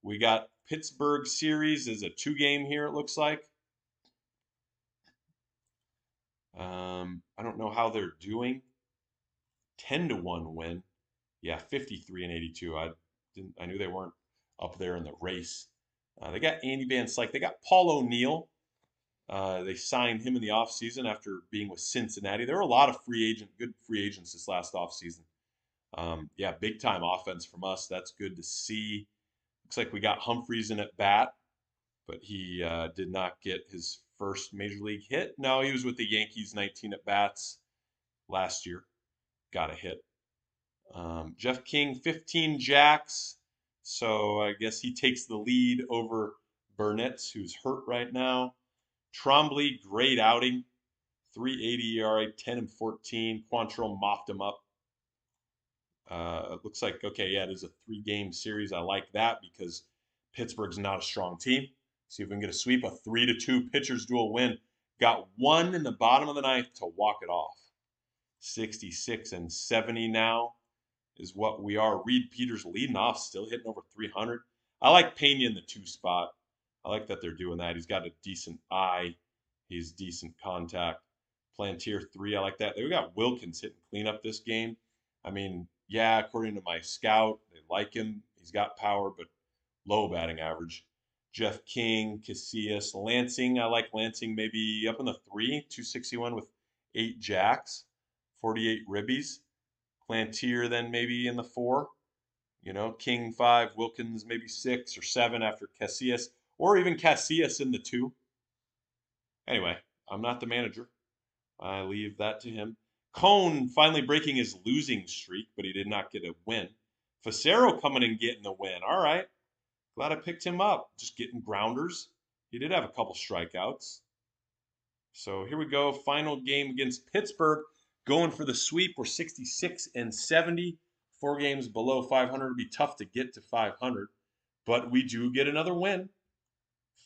We got Pittsburgh series is a 2-game here, it looks like. I don't know how they're doing. 10-1 win. Yeah, 53 and 82. I knew they weren't up there in the race. They got Andy Van Slyke. They got Paul O'Neill. They signed him in the offseason after being with Cincinnati. There were a lot of good free agents this last offseason. Yeah, big time offense from us. That's good to see. Looks like we got Humphreys in at bat, but he did not get his first major league hit. No, he was with the Yankees, 19 at bats last year. Got a hit. Jeff King, 15 jacks. So I guess he takes the lead over Burnett, who's hurt right now. Trombley, great outing. 380 ERA, 10 and 14. Quantrill mopped him up. It looks like, okay, yeah, it is a 3-game series. I like that because Pittsburgh's not a strong team. See if we can get a sweep, a 3-2 pitchers duel win. Got one in the bottom of the ninth to walk it off. 66 and 70 now is what we are. Reed Peters leading off, still hitting over 300. I like Pena in the 2 spot. I like that they're doing that. He's got a decent eye. He's decent contact. Plantier 3, I like that. They got Wilkins hitting cleanup this game. I mean, yeah, according to my scout, they like him. He's got power, but low batting average. Jeff King, Casillas, Lansing. I like Lansing maybe up in the 3, 261 with 8 jacks, 48 ribbies. Plantier then maybe in the 4. King 5, Wilkins maybe 6 or 7 after Casillas, or even Casillas in the 2. Anyway, I'm not the manager. I leave that to him. Cone finally breaking his losing streak, but he did not get a win. Facero coming and getting the win. All right. Glad I picked him up. Just getting grounders. He did have a couple strikeouts. So here we go. Final game against Pittsburgh. Going for the sweep. We're 66 and 70. 4 games below 500. It'd be tough to get to 500. But we do get another win.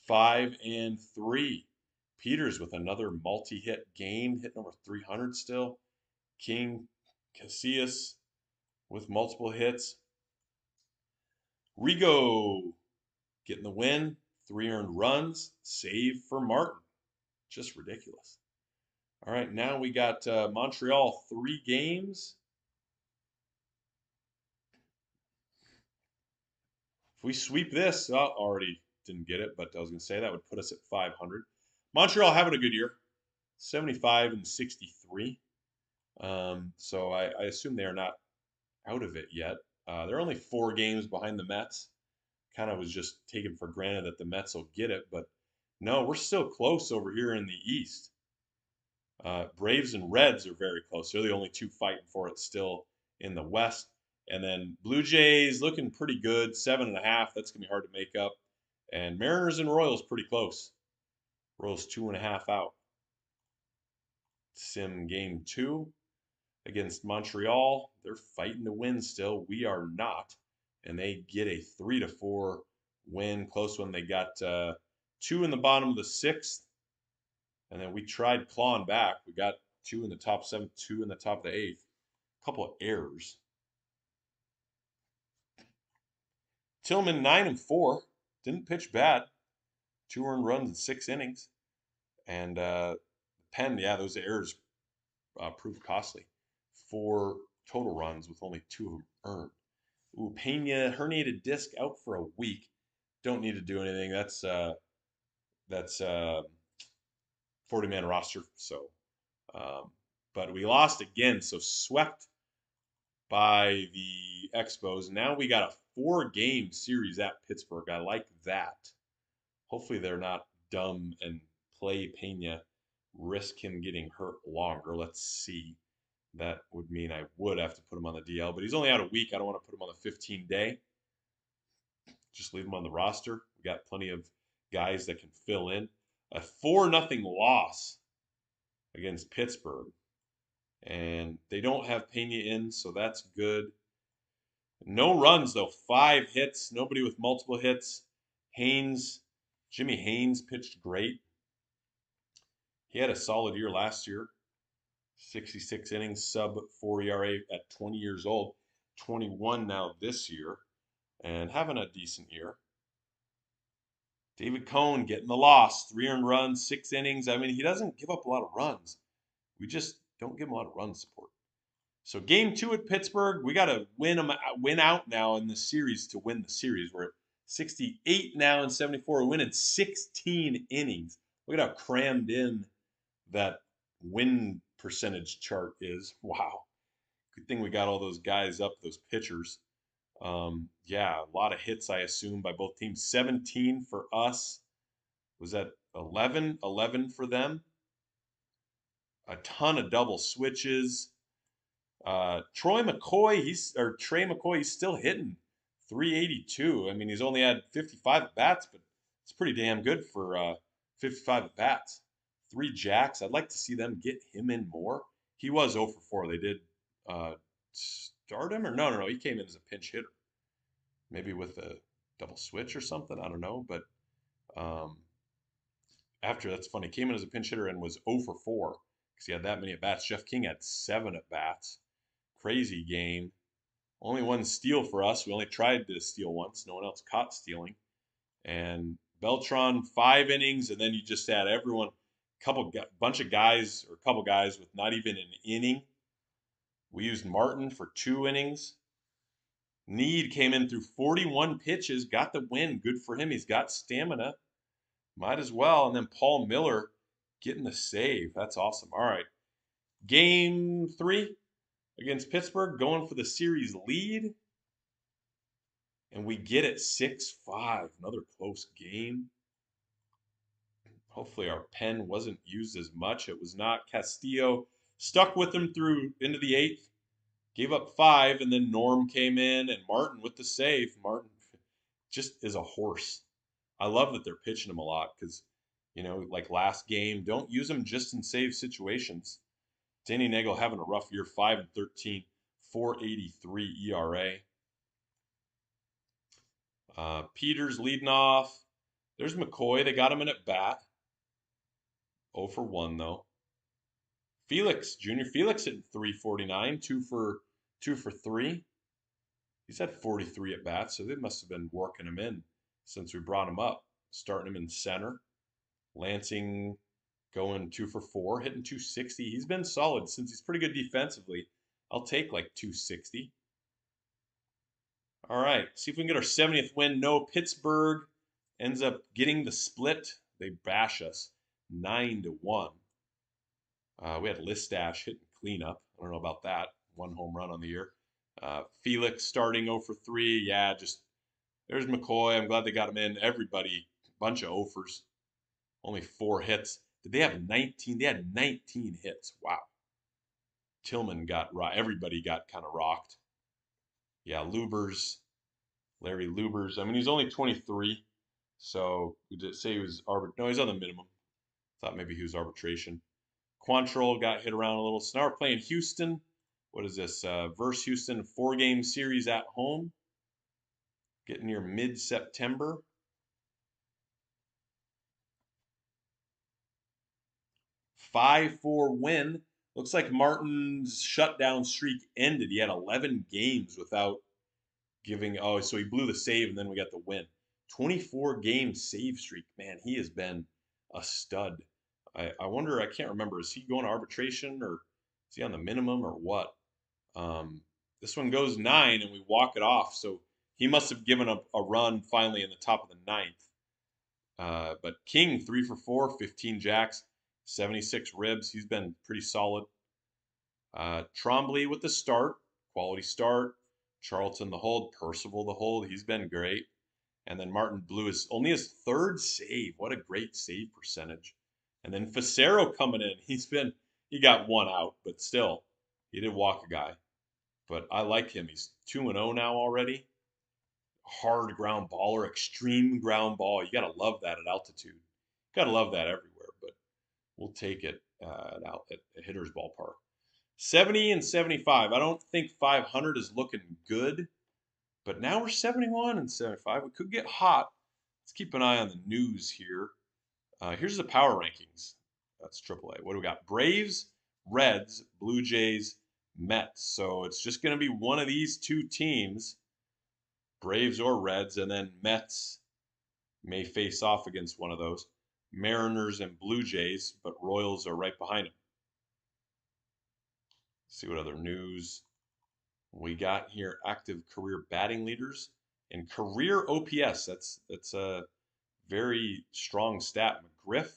5 and 3. Peters with another multi-hit game, hitting over 300 still. King, Casillas with multiple hits. Rigo getting the win, 3 earned runs, save for Martin. Just ridiculous. All right, now we got Montreal 3 games. If we sweep this, already didn't get it, but I was going to say that would put us at 500. Montreal having a good year, 75 and 63. So I assume they are not out of it yet. They're only 4 games behind the Mets. Kind of was just taken for granted that the Mets will get it, but no, we're still close over here in the East. Braves and Reds are very close. They're the only 2 fighting for it still in the West. And then Blue Jays looking pretty good, 7.5. That's gonna be hard to make up. And Mariners and Royals pretty close. Royals 2.5 out. Sim game 2 against Montreal. They're fighting to win still. We are not. And they get a 3-4 win. Close one. They got 2 in the bottom of the 6th. And then we tried clawing back. We got 2 in the top 7, 2 in the top of the 8th. A couple of errors. Tillman 9 and 4. Didn't pitch bad. 2 earned runs in 6 innings. And Penn, yeah, those errors proved costly. 4 total runs with only 2 of them earned. Ooh, Pena herniated disc out for a week. Don't need to do anything. That's 40-man roster. So, but we lost again. So swept by the Expos. Now we got a 4-game series at Pittsburgh. I like that. Hopefully they're not dumb and play Pena, risk him getting hurt longer. Let's see. That would mean I would have to put him on the DL, but he's only out a week. I don't want to put him on the 15-day. Just leave him on the roster. We got plenty of guys that can fill in. A 4-0 loss against Pittsburgh. And they don't have Pena in, so that's good. No runs, though. 5 hits. Nobody with multiple hits. Jimmy Haynes pitched great. He had a solid year last year. 66 innings, sub 4 ERA at 20 years old. 21 now this year, and having a decent year. David Cone getting the loss. 3 earned runs, 6 innings. I mean, he doesn't give up a lot of runs. We just don't give him a lot of run support. So game 2 at Pittsburgh, we got to win out now in the series to win the series. We're at 68 now and 74. We're winning 16 innings. Look at how crammed in that win percentage chart is. Wow. Good thing we got all those guys up, those pitchers. Yeah, a lot of hits, I assume, by both teams. 17 for us. Was that 11? 11 for them. A ton of double switches. Trey McCoy, he's still hitting 382. I mean, he's only had 55 at bats, but it's pretty damn good for 55 at bats. 3 jacks. I'd like to see them get him in more. He was 0 for 4. They did start him, or no. He came in as a pinch hitter, maybe with a double switch or something. I don't know, but um, after that's funny. Came in as a pinch hitter and was 0 for 4 because he had that many at bats. Jeff King had 7 at bats. Crazy game. Only one steal for us. We only tried to steal once. No one else caught stealing. And Beltran 5 innings, and then you just had everyone, bunch of guys or a couple guys with not even an inning. We used Martin for 2 innings. Need came in through 41 pitches, got the win. Good for him. He's got stamina. Might as well. And then Paul Miller getting the save. That's awesome. All right. Game 3 against Pittsburgh, going for the series lead. And we get it 6-5. Another close game. Hopefully our pen wasn't used as much. It was not. Castillo stuck with them through into the 8th. Gave up 5, and then Norm came in, and Martin with the save. Martin just is a horse. I love that they're pitching him a lot because, like last game, don't use him just in save situations. Danny Nagel having a rough year, 5-13, 4.83 ERA. Peters leading off. There's McCoy. They got him in at bat. 0 for 1 though. Junior Felix hitting 349, 2 for 3. He's had 43 at bats, so they must have been working him in since we brought him up. Starting him in center. Lansing going 2 for 4, hitting 260. He's been solid since he's pretty good defensively. I'll take like 260. All right, see if we can get our 70th win. No, Pittsburgh ends up getting the split. They bash us 9-1. We had Listash hitting cleanup. I don't know about that. 1 home run on the year. Felix starting 0 for 3. Yeah, just there's McCoy. I'm glad they got him in. Everybody, bunch of 0-fers. Only 4 hits. Did they have 19? They had 19 hits. Wow. Tillman got rocked. Everybody got kind of rocked. Yeah, Larry Lubers. I mean, he's only 23. So we did say he was no, he's on the minimum. Thought maybe he was arbitration. Quantrill got hit around a little. So now we're playing Houston. What is this? Versus Houston, 4-game series at home. Getting near mid-September. 5-4 win. Looks like Martin's shutdown streak ended. He had 11 games without giving. Oh, so he blew the save, and then we got the win. 24-game save streak. Man, he has been a stud. I wonder, I can't remember, is he going to arbitration or is he on the minimum or what? This one goes 9 and we walk it off. So he must have given up a run finally in the top of the 9th. But King, 3 for 4, 15 jacks, 76 ribs. He's been pretty solid. Trombley with the start, quality start. Charlton the hold, Percival the hold. He's been great. And then Martin blew only his 3rd save. What a great save percentage. And then Facero coming in. He got 1 out, but still, he did walk a guy. But I like him. He's 2-0 now already. Hard ground baller, extreme ground ball. You got to love that at altitude. Got to love that everywhere, but we'll take it at hitter's ballpark. 70 and 75. I don't think 500 is looking good, but now we're 71 and 75. We could get hot. Let's keep an eye on the news here. Here's the power rankings. That's AAA. What do we got? Braves, Reds, Blue Jays, Mets. So it's just going to be one of these 2 teams, Braves or Reds, and then Mets may face off against one of those. Mariners and Blue Jays, but Royals are right behind them. See what other news we got here. Active career batting leaders and career OPS. That's a very strong stat. McGriff,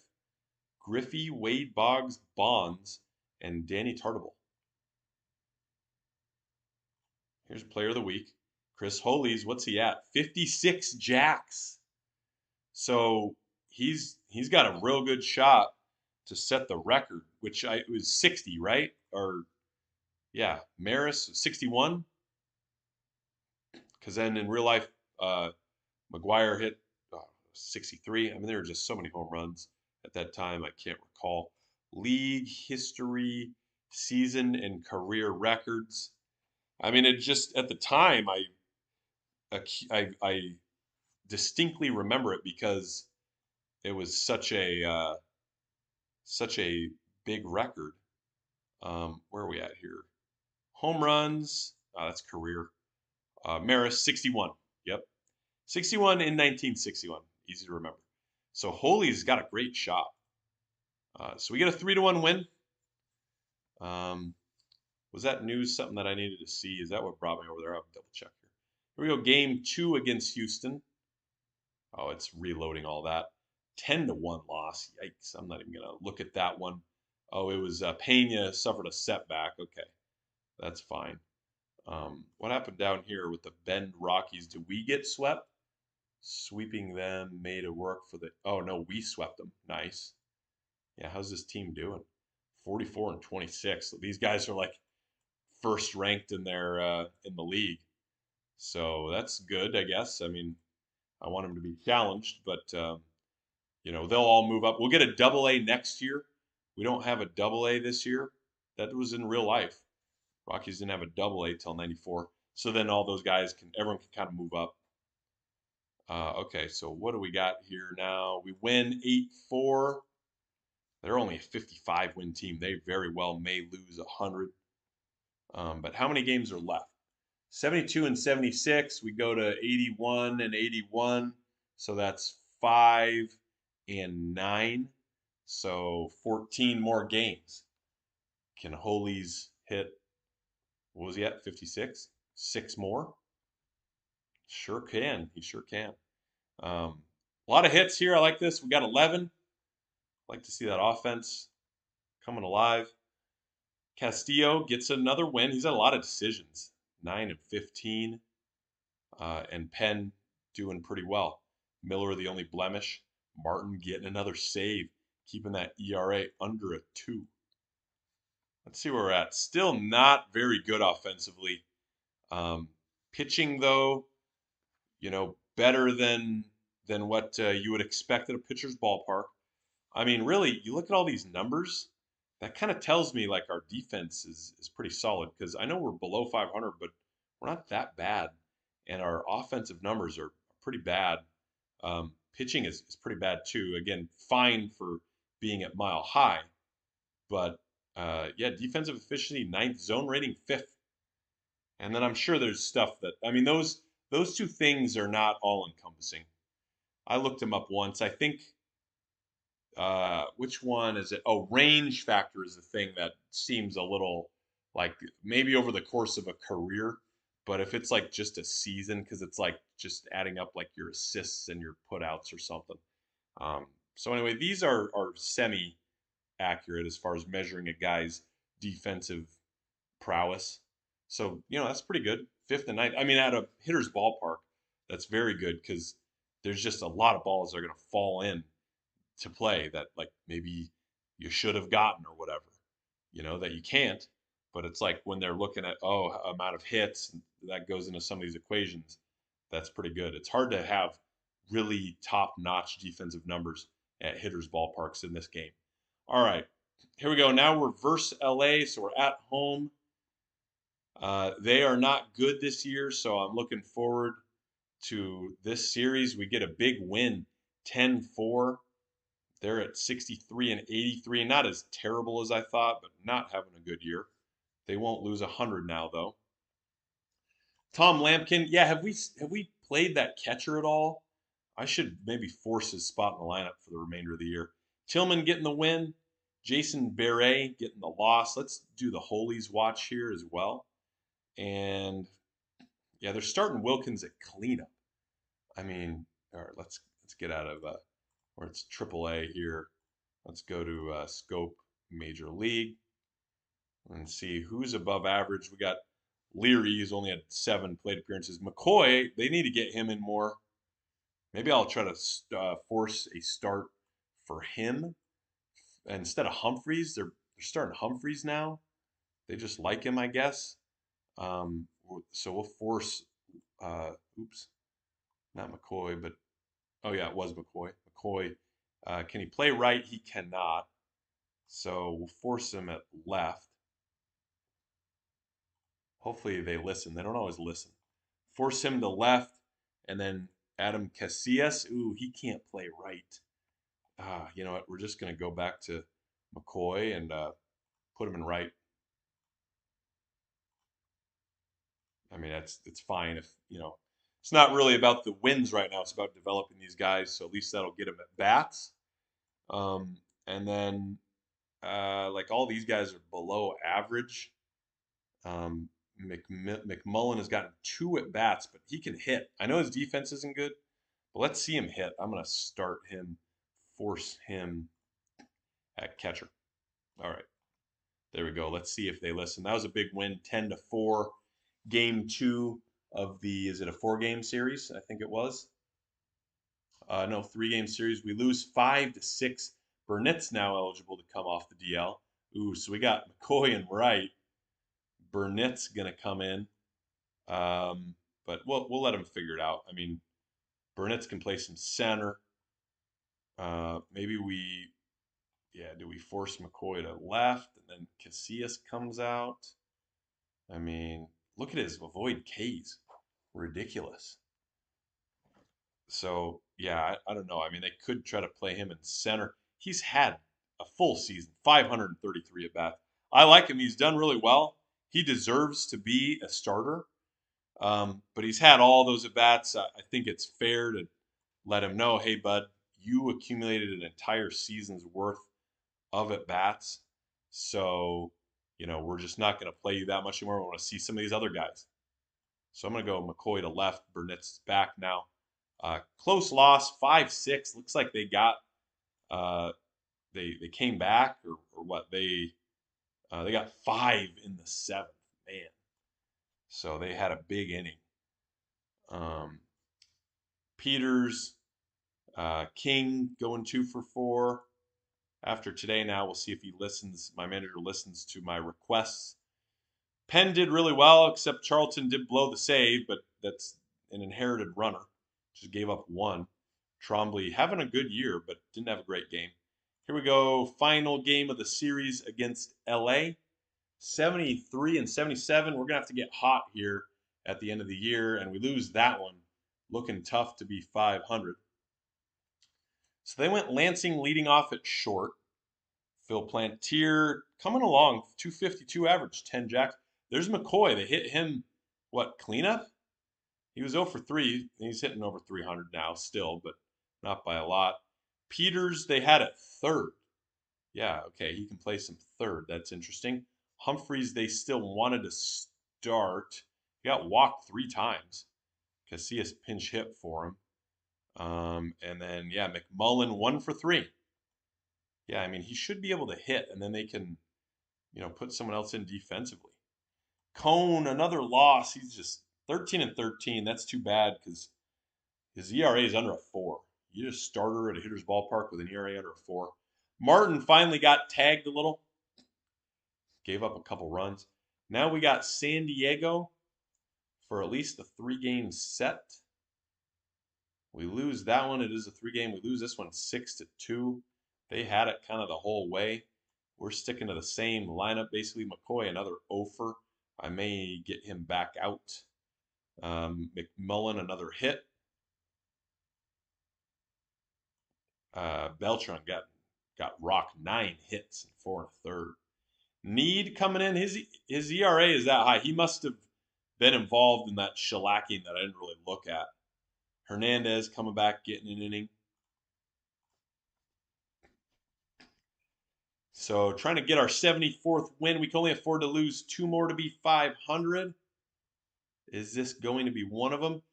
Griffey, Wade Boggs, Bonds, and Danny Tartable. Here's player of the week. Chris Holey's, what's he at? 56 jacks. So he's got a real good shot to set the record, which it was 60, right? Or yeah, Maris 61. Because then in real life, McGuire hit 63. I mean, there were just so many home runs at that time. I can't recall. League history, season and career records. I mean, it just at the time I distinctly remember it because it was such a big record. Where are we at here? Home runs. That's career. Maris 61. Yep, 61 in 1961. Easy to remember. So Holy's got a great shot. So we get a 3-1 win. Was that news something that I needed to see? Is that what brought me over there? I'll double check here. Here we go. Game 2 against Houston. Oh, it's reloading all that. 10-1 loss. Yikes. I'm not even going to look at that one. Oh, it was Pena suffered a setback. Okay. That's fine. What happened down here with the Bend Rockies? Did we get swept? Sweeping them made it work for the. Oh, no, we swept them. Nice. Yeah, how's this team doing? 44 and 26. These guys are like first ranked in their in the league. So that's good, I guess. I mean, I want them to be challenged, but they'll all move up. We'll get a double A next year. We don't have a double A this year. That was in real life. Rockies didn't have a double A till '94. So then all those guys everyone can kind of move up. Okay, so what do we got here now? We win 8-4. They're only a 55 win team. They very well may lose 100. But how many games are left? 72 and 76. We go to 81 and 81. So that's 5 and 9. So 14 more games. Can Holy's hit, what was he at, 56? 6 more? Sure can. He sure can. A lot of hits here. I like this. We got 11. Like to see that offense coming alive. Castillo gets another win. He's had a lot of decisions. 9 and 15. And Penn doing pretty well. Miller the only blemish. Martin getting another save, keeping that ERA under a 2. Let's see where we're at. Still not very good offensively. Pitching though, better than what you would expect at a pitcher's ballpark. I mean, really, you look at all these numbers, that kind of tells me like our defense is pretty solid because I know we're below 500, but we're not that bad, and our offensive numbers are pretty bad. Pitching is pretty bad too. Again, fine for being at Mile High, but yeah, defensive efficiency 9th, zone rating 5th, and then I'm sure there's stuff that I mean those two things are not all encompassing. I looked them up once. I think which one is it? Oh, range factor is the thing that seems a little like maybe over the course of a career, but if it's like just a season, because it's like just adding up like your assists and your putouts or something. So anyway, these are semi accurate as far as measuring a guy's defensive prowess. So that's pretty good. 5th and 9th. I mean, at a hitter's ballpark, that's very good because there's just a lot of balls that are going to fall in to play that like maybe you should have gotten or whatever, that you can't. But it's like when they're looking at amount of hits that goes into some of these equations, that's pretty good. It's hard to have really top-notch defensive numbers at hitters' ballparks in this game. All right, here we go. Now we're versus LA, so we're at home. They are not good this year, so I'm looking forward to this series. We get a big win, 10-4. They're at 63 and 83. Not as terrible as I thought, but not having a good year. They won't lose 100 now, though. Tom Lampkin, yeah, have we played that catcher at all? I should maybe force his spot in the lineup for the remainder of the year. Tillman getting the win. Jason Beret getting the loss. Let's do the Holies watch here as well. And yeah, they're starting Wilkins at cleanup. I mean, all right, let's get out of where it's AAA here. Let's go to Scope Major League and see who's above average. We got Leary, who's only had 7 plate appearances. McCoy, they need to get him in more. Maybe I'll try to force a start for him instead of Humphreys. They're starting Humphreys now. They just like him, I guess. Um, so we'll force. Oops, not McCoy, but oh yeah, it was McCoy. McCoy, can he play right? He cannot. So we'll force him at left. Hopefully they listen. They don't always listen. Force him to left, and then Adam Casillas. Ooh, he can't play right. You know what? We're just going to go back to McCoy and put him in right. I mean, it's fine if it's not really about the wins right now. It's about developing these guys, so at least that'll get them at bats. And then like all these guys are below average. Um, McMullen has gotten 2 at bats, but he can hit. I know his defense isn't good, but let's see him hit. I'm going to start him, force him at catcher. All right, there we go. Let's see if they listen. That was a big win, 10-4. Game 2 of the, is it a 4-game series? I think it was. No, 3-game series. We lose 5-6. Burnett's now eligible to come off the DL. Ooh, so we got McCoy and Wright. Burnett's gonna come in, but we'll let him figure it out. I mean, Burnett's can play some center. Maybe do we force McCoy to left and then Casillas comes out? I mean, look at his avoid Ks, ridiculous. So yeah, I don't know. I mean, they could try to play him in center. He's had a full season, 533 at bat. I like him. He's done really well. He deserves to be a starter. But he's had all those at bats. I think it's fair to let him know, hey, bud, you accumulated an entire season's worth of at bats. So, we're just not going to play you that much anymore. We want to see some of these other guys. So I'm going to go McCoy to left. Burnett's back now. Close loss, 5-6. Looks like they got they came back or what? They got 5 in the 7th. Man. So they had a big inning. Peters, King going 2 for 4. After today, now we'll see if he listens. My manager listens to my requests. Penn did really well, except Charlton did blow the save, but that's an inherited runner. Just gave up 1. Trombley having a good year, but didn't have a great game. Here we go. Final game of the series against LA. 73-77. We're going to have to get hot here at the end of the year, and we lose that one. Looking tough to be 500. So they went Lansing leading off at short. Phil Plantier coming along, 252 average, 10 jacks. There's McCoy. They hit him, what, cleanup? He was 0 for 3. He's hitting over 300 now still, but not by a lot. Peters, they had at third. Yeah, okay, he can play some third. That's interesting. Humphreys, they still wanted to start. He got walked 3 times. Casillas pinch hit for him. And then, yeah, McMullen 1 for 3. Yeah, I mean, he should be able to hit, and then they can, put someone else in defensively. Cone, another loss. He's just 13-13. That's too bad because his ERA is under a 4. You just starter at a hitter's ballpark with an ERA under a 4. Martin finally got tagged a little. Gave up a couple runs. Now we got San Diego for at least a 3-game set. We lose that one. It is a 3-game. We lose this one 6-2. They had it kind of the whole way. We're sticking to the same lineup. Basically, McCoy, another offer. I may get him back out. McMullen, another hit. Beltran got rocked 9 hits and 4 1/3. Need coming in. His ERA is that high. He must have been involved in that shellacking that I didn't really look at. Hernandez coming back, getting an inning. So trying to get our 74th win. We can only afford to lose 2 more to be 500. Is this going to be one of them?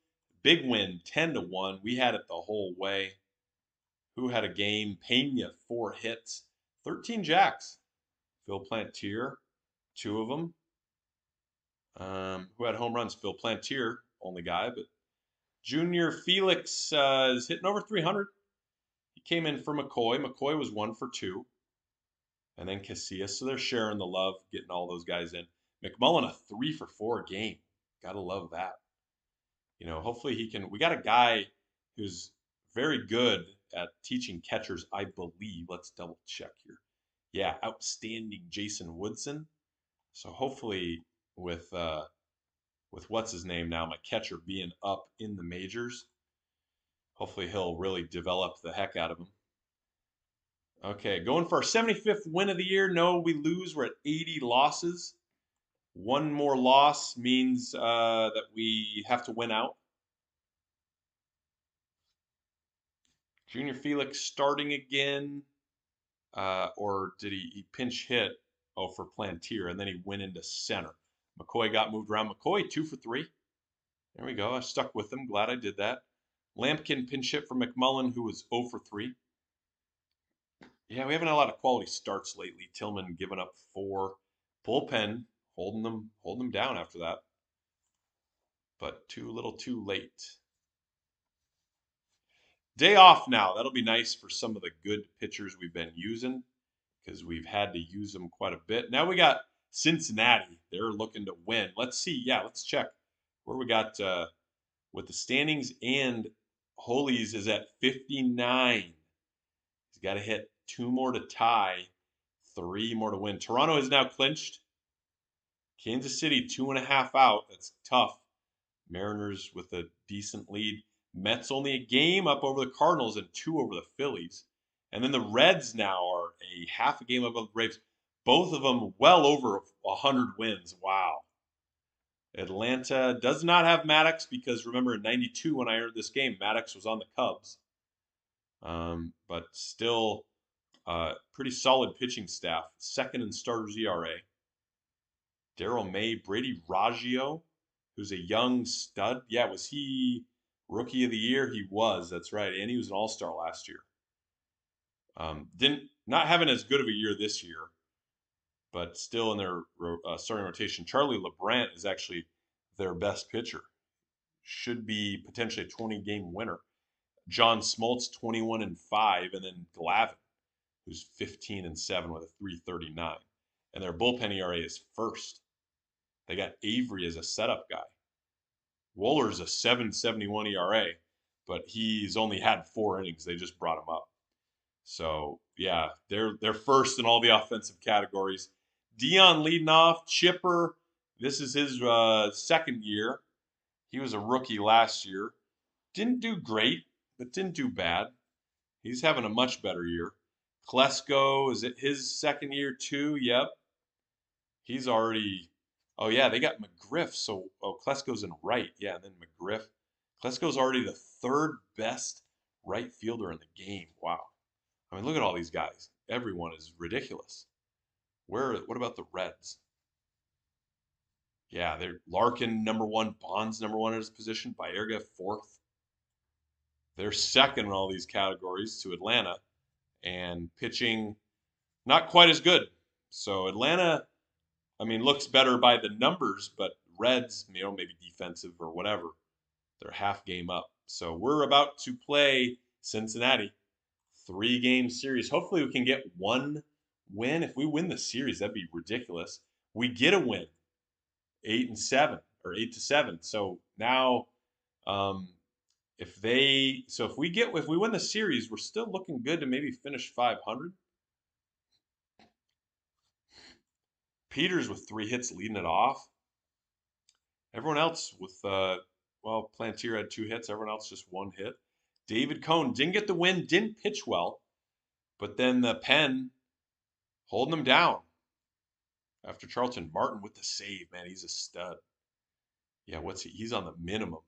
Big win, 10-1. We had it the whole way. Who had a game? Pena, 4 hits, 13 jacks. Phil Plantier, 2 of them. Who had home runs? Phil Plantier, only guy, but Junior Felix is hitting over 300. He came in for McCoy. McCoy was 1 for 2. And then Casillas. So they're sharing the love, getting all those guys in. McMullen, a 3 for 4 game. Gotta love that. You know, hopefully he can. We got a guy who's very good at teaching catchers, I believe. Let's double check here. Yeah, outstanding Jason Woodson. So hopefully with what's his name now, my catcher being up in the majors, hopefully he'll really develop the heck out of him. Okay, going for our 75th win of the year. No, we lose. We're at 80 losses. One more loss means that we have to win out. Junior Felix starting again. Or did he pinch hit? Oh, for Plantier, and then he went into center. McCoy got moved around. McCoy, 2 for 3. There we go. I stuck with him. Glad I did that. Lampkin pinch hit for McMullen, who was 0 for 3. Yeah, we haven't had a lot of quality starts lately. Tillman giving up 4. Bullpen holding them down after that. But too little too late. Day off now. That'll be nice for some of the good pitchers we've been using because we've had to use them quite a bit. Now we got Cincinnati. They're looking to win. Let's see. Yeah, let's check where we got with the standings. And Holy's is at 59. He's got to hit 2 more to tie, 3 more to win. Toronto has now clinched. Kansas City 2.5 out. That's tough. Mariners with a decent lead. Mets only a game up over the Cardinals and 2 over the Phillies. And then the Reds now are a half a game above the Braves. Both of them well over 100 wins. Wow. Atlanta does not have Maddox because remember in 92 when I entered this game, Maddox was on the Cubs. But still pretty solid pitching staff. Second in starters ERA. Darryl May, Brady Raggio, who's a young stud. Yeah, was he Rookie of the Year? He was, that's right. And he was an all-star last year. Not having as good of a year this year, but still in their starting rotation. Charlie LeBrant is actually their best pitcher. Should be potentially a 20-game winner. John Smoltz, 21-5, and then Glavine, who's 15-7 with a 3.39. And their bullpen ERA is first. They got Avery as a setup guy. Woller's a 7.71 ERA, but he's only had 4 innings. They just brought him up. So yeah, they're first in all the offensive categories. Dion leading off. Chipper, this is his second year. He was a rookie last year. Didn't do great, but didn't do bad. He's having a much better year. Klesko, is it his second year too? Yep. He's already. Oh yeah, they got McGriff. So Klesko's in right. Yeah, and then McGriff. Klesko's already the 3rd best right fielder in the game. Wow. I mean, look at all these guys. Everyone is ridiculous. What about the Reds? Yeah, they're Larkin #1, Bonds #1 in his position, Baerga 4th. They're second in all these categories to Atlanta, and pitching not quite as good. So Atlanta, I mean, looks better by the numbers, but Reds, maybe defensive or whatever, they're half game up. So we're about to play Cincinnati. 3-game series. Hopefully we can get 1 win. If we win the series, that'd be ridiculous. We get a win, 8-7 or 8-7. So now, if we win the series, we're still looking good to maybe finish 500. Peters with 3 hits leading it off. Everyone else with Plantier had 2 hits. Everyone else just 1 hit. David Cone didn't get the win, didn't pitch well, but then the pen holding them down. After Charlton Martin with the save, man, he's a stud. Yeah, what's he? He's on the minimum.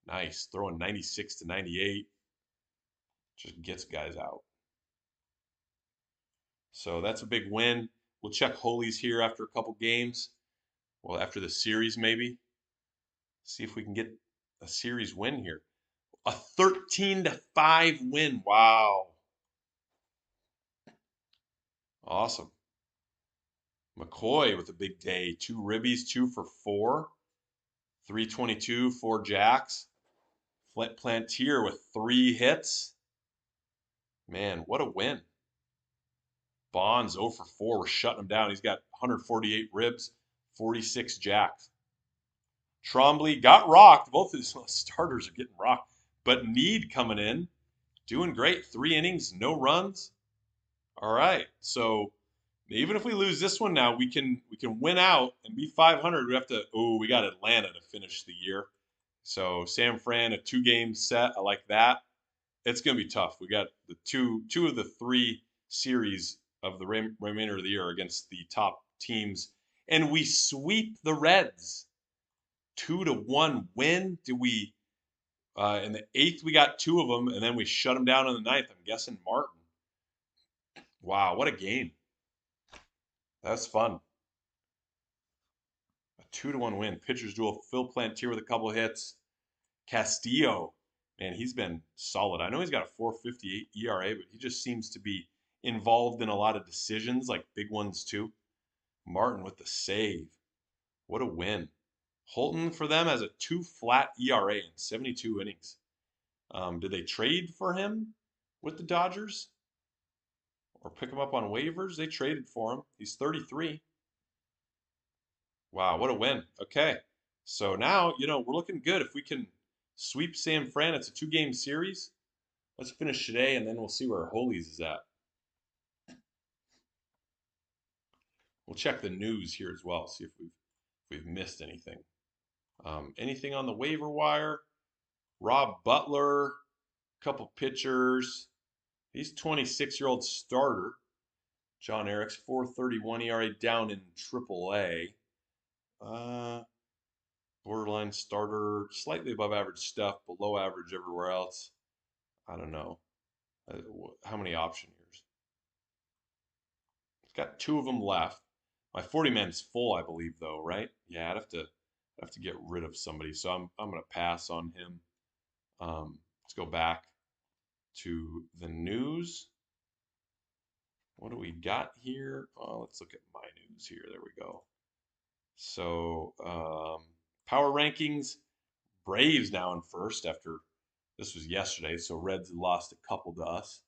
Nice, throwing 96-98. Just gets guys out. So that's a big win. We'll check Holy's here after a couple games. Well, after the series, maybe. See if we can get a series win here. A 13-5 win. Wow. Awesome. McCoy with a big day. 2 ribbies, 2 for 4. 322, 4 jacks. Flint Plantier with 3 hits. Man, what a win. Bonds 0 for 4. We're shutting him down. He's got 148 ribs, 46 jacks. Trombley got rocked. Both of his starters are getting rocked. But Need coming in, doing great. 3 innings, no runs. All right. So even if we lose this one now, we can win out and be 500. We have to. Oh, we got Atlanta to finish the year. So San Fran, a 2-game set. I like that. It's going to be tough. We got the two of the 3 series of the remainder of the year against the top teams, and we sweep the Reds. 2-1 win. Do we? In the 8th, we got 2 of them, and then we shut them down in the 9th. I'm guessing Martin. Wow, what a game! That's fun. A 2-1 win. Pitchers duel. Phil Plantier with a couple hits. Castillo, man, he's been solid. I know he's got a 4.58 ERA, but he just seems to be involved in a lot of decisions, like big ones too. Martin with the save. What a win. Holton for them has a 2 flat ERA in 72 innings. Did they trade for him with the Dodgers? Or pick him up on waivers? They traded for him. He's 33. Wow, what a win. Okay. So now, we're looking good. If we can sweep San Fran, it's a 2-game series. Let's finish today, and then we'll see where Holy's is at. We'll check the news here as well, see if we've missed anything. Anything on the waiver wire? Rob Butler, couple pitchers. He's 26-year-old starter. John Erick's 4.31 ERA down in AAA. Borderline starter, slightly above average stuff, below average everywhere else. I don't know. How many option years? It's got 2 of them left. My 40-man's full, I believe, though, right? Yeah, I'd have to get rid of somebody. So I'm gonna pass on him. Let's go back to the news. What do we got here? Oh, let's look at my news here. There we go. So power rankings. Braves now in first after this was yesterday. So Reds lost a couple to us.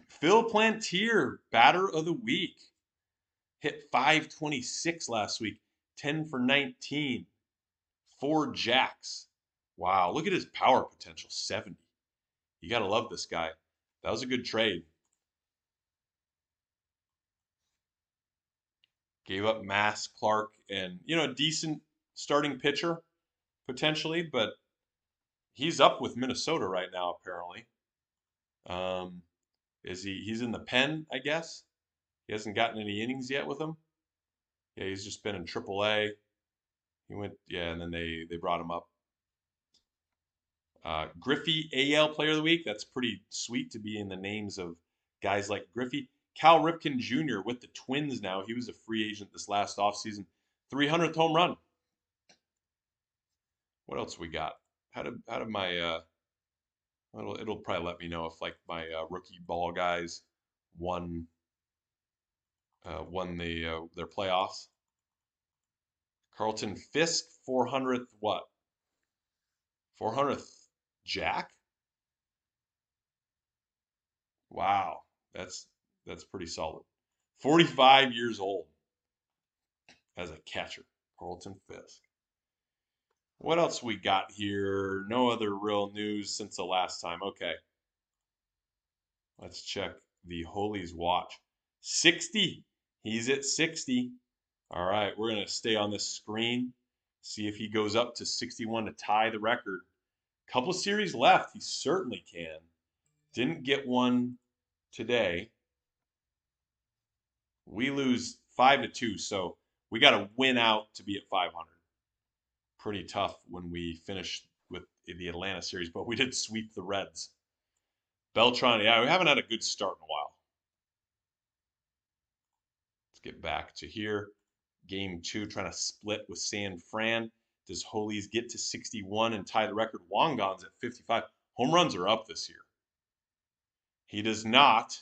Phil Plantier, batter of the week. Hit 526 last week, 10 for 19, 4 jacks. Wow, look at his power potential, 70. You got to love this guy. That was a good trade. Gave up Mass, Clark, and, a decent starting pitcher, potentially, but he's up with Minnesota right now, apparently. He's in the pen, I guess? He hasn't gotten any innings yet with them. Yeah, he's just been in AAA. He went, yeah, and then they brought him up. Griffey, AL Player of the Week. That's pretty sweet to be in the names of guys like Griffey. Cal Ripken Jr. with the Twins now. He was a free agent this last offseason. 300th home run. What else we got? How did my it'll probably let me know if like my rookie ball guys won their playoffs. Carlton Fisk, 400th what? 400th Jack? Wow, that's pretty solid. 45 years old as a catcher, Carlton Fisk. What else we got here? No other real news since the last time. Okay. Let's check the Holy's watch. 60. He's at 60. All right, we're going to stay on this screen, see if he goes up to 61 to tie the record. Couple series left. He certainly can. Didn't get one today. We lose 5-2, so we got to win out to be at 500. Pretty tough when we finished with the Atlanta series, but we did sweep the Reds. Beltran, yeah, we haven't had a good start in a while. Let's get back to here. Game 2, trying to split with San Fran. Does Holies get to 61 and tie the record? Wangan's at 55. Home runs are up this year. He does not,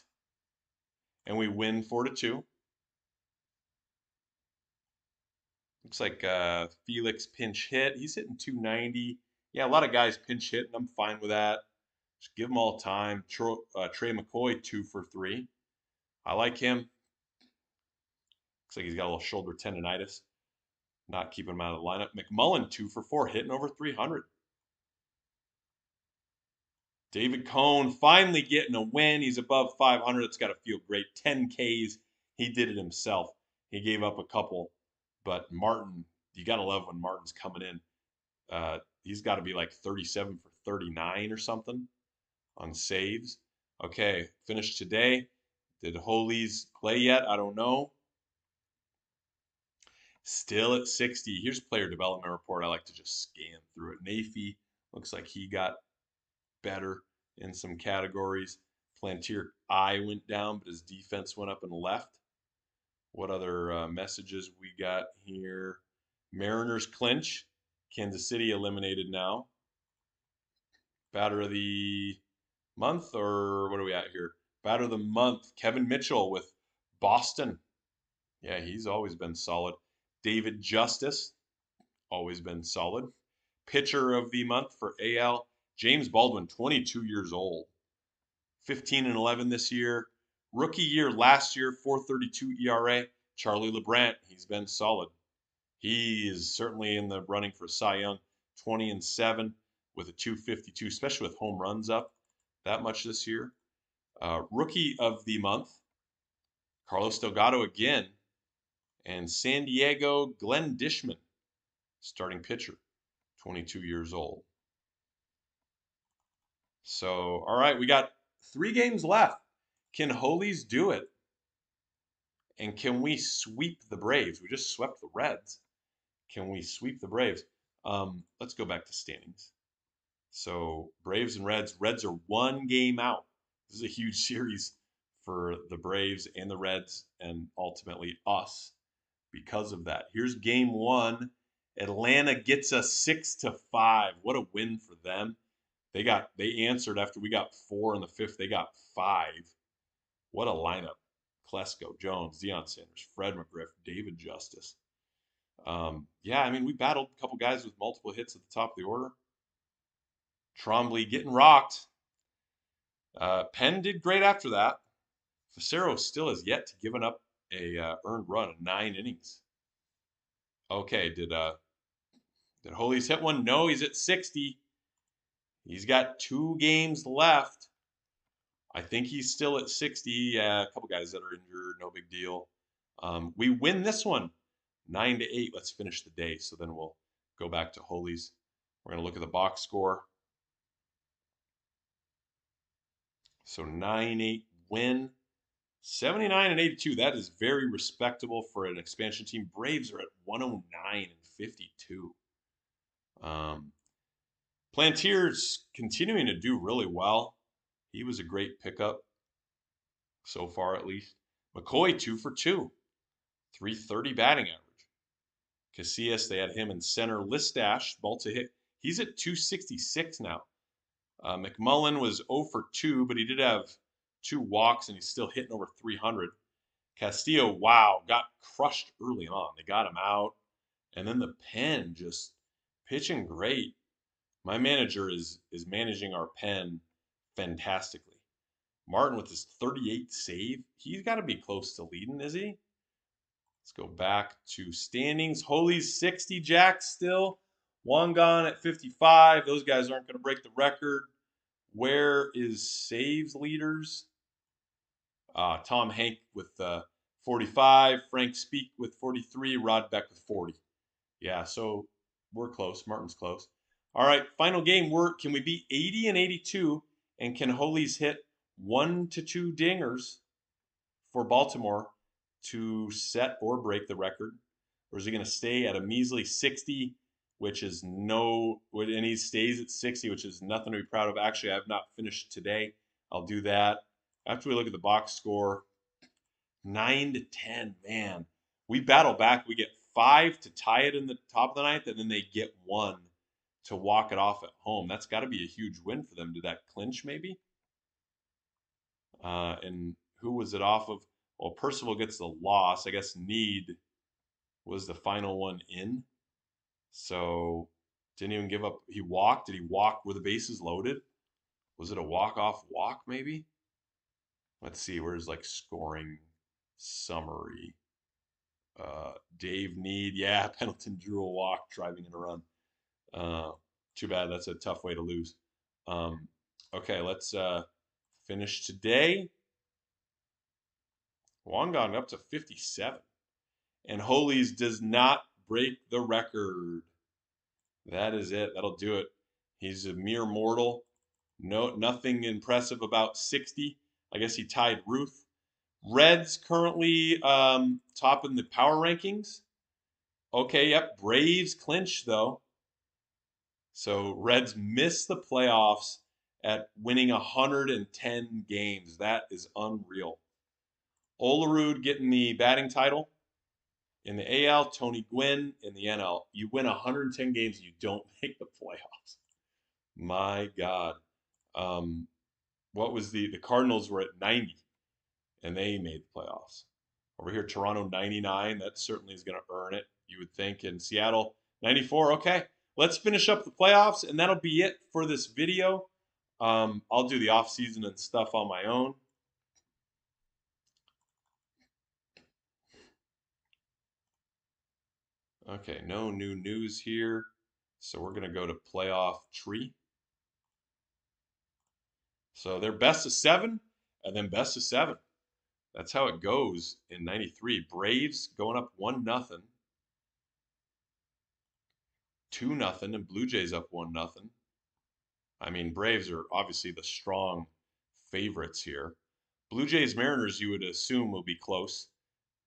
and we win 4-2. Looks like Felix pinch hit. He's hitting 290. Yeah, a lot of guys pinch hit, and I'm fine with that. Just give them all time. Trey McCoy, 2 for 3. I like him. Looks like he's got a little shoulder tendonitis. Not keeping him out of the lineup. McMullen, 2 for 4, hitting over 300. David Cone finally getting a win. He's above 500. It's got to feel great. 10 Ks. He did it himself. He gave up a couple, but Martin, you got to love when Martin's coming in. He's got to be like 37 for 39 or something on saves. Okay, finished today. Did Holies play yet? I don't know. Still at 60. Here's player development report. I like to just scan through it. Nafee looks like he got better in some categories. Plantier eye went down, but his defense went up and left. What other messages we got here? Mariners clinch. Kansas City eliminated now. Batter of the month, or what are we at here? Batter of the month, Kevin Mitchell with Boston. Yeah, he's always been solid. David Justice, always been solid. Pitcher of the month for AL, James Baldwin, 22 years old. 15 and 11 this year. Rookie year last year, 4.32 ERA. Charlie LeBrant, he's been solid. He is certainly in the running for Cy Young, 20 and 7 with a 2.52, especially with home runs up that much this year. Rookie of the month, Carlos Delgado again, and San Diego Glenn Dishman, starting pitcher, 22 years old. So, all right, we got 3 games left. Can Holies do it? And can we sweep the Braves? We just swept the Reds. Can we sweep the Braves? Let's go back to standings. So Braves and Reds. Reds are 1 game out. This is a huge series for the Braves and the Reds, and ultimately us because of that. Here's game 1. Atlanta gets us 6-5. What a win for them. They answered after we got 4 in the 5th. They got 5. What a lineup. Klesko, Jones, Deion Sanders, Fred McGriff, David Justice. Yeah, I mean, we battled a couple guys with multiple hits at the top of the order. Trombley getting rocked. Penn did great after that. Facero still has yet to given up a earned run of 9 innings. Okay, did Holies hit one? No, he's at 60. He's got 2 games left. I think he's still at 60. Yeah, a couple guys that are injured, no big deal. We win this one, 9-8. Let's finish the day. So then we'll go back to Holies. We're going to look at the box score. So 9-8 win. 79 and 82. That is very respectable for an expansion team. Braves are at 109 and 52. Plantier's continuing to do really well. He was a great pickup so far, at least. McCoy 2 for 2, 330 batting average. Casillas, they had him in center. Listash, Balta hit. He's at 266 now. McMullen was 0 for 2, but he did have 2 walks, and he's still hitting over 300. Castillo, wow, got crushed early on. They got him out. And then the pen just pitching great. My manager is managing our pen fantastically. Martin with his 38 save. He's got to be close to leading, is he? Let's go back to standings. Holies 60, Jack still. Wangan at 55. Those guys aren't going to break the record. Where is saves leaders? Tom Hank with 45. Frank Speak with 43. Rod Beck with 40. Yeah, so we're close. Martin's close. All right, final game. Can we beat 80 and 82? And can Holies hit 1 to 2 dingers for Baltimore to set or break the record? Or is he going to stay at a measly 60, which is and he stays at 60, which is nothing to be proud of. Actually, I have not finished today. I'll do that after we look at the box score. 9-10, man. We battle back. We get 5 to tie it in the top of the ninth, and then they get 1 to walk it off at home. That's got to be a huge win for them. Did that clinch maybe? And who was it off of? Well, Percival gets the loss. I guess Need was the final one in. So didn't even give up. He walked. Did he walk with the bases loaded? Was it a walk-off walk maybe? Let's see. Where's like scoring summary? Dave Need. Yeah, Pendleton drew a walk, driving in a run. Too bad. That's a tough way to lose. Okay, let's finish today. Wangan up to 57. And Holies does not break the record. That is it. That'll do it. He's a mere mortal. No, nothing impressive about 60. I guess he tied Ruth. Reds currently top in the power rankings. Okay, yep. Braves clinch though. So Reds miss the playoffs at winning 110 games. That is unreal. Olerud getting the batting title. In the AL, Tony Gwynn in the NL. You win 110 games, you don't make the playoffs. My God. What was the Cardinals were at 90 and they made the playoffs. Over here, Toronto 99. That certainly is going to earn it, you would think. In Seattle 94. Okay, let's finish up the playoffs, and that'll be it for this video. I'll do the off season and stuff on my own. Okay, no new news here. So we're going to go to playoff tree. So they're best of 7 and then best of 7. That's how it goes in 93. Braves going up 1-0. 2-0, and Blue Jays up 1-0. I mean, Braves are obviously the strong favorites here. Blue Jays Mariners, you would assume, will be close.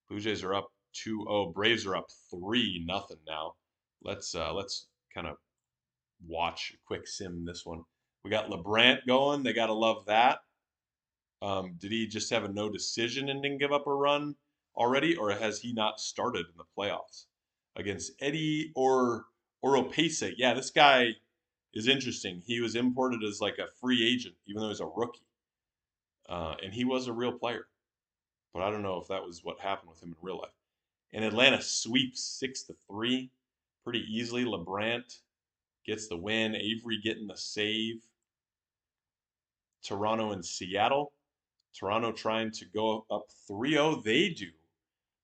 Blue Jays are up 2-0. Braves are up 3-0 now. Let's kind of watch a quick sim this one. We got LeBrant going. They gotta love that. Did he just have a no decision and didn't give up a run already, or has he not started in the playoffs against Eddie or Oropesa? Yeah, this guy is interesting. He was imported as like a free agent, even though he's a rookie, and he was a real player. But I don't know if that was what happened with him in real life. And Atlanta sweeps 6-3 pretty easily. LeBrant gets the win. Avery getting the save. Toronto and Seattle. Toronto trying to go up 3-0. They do.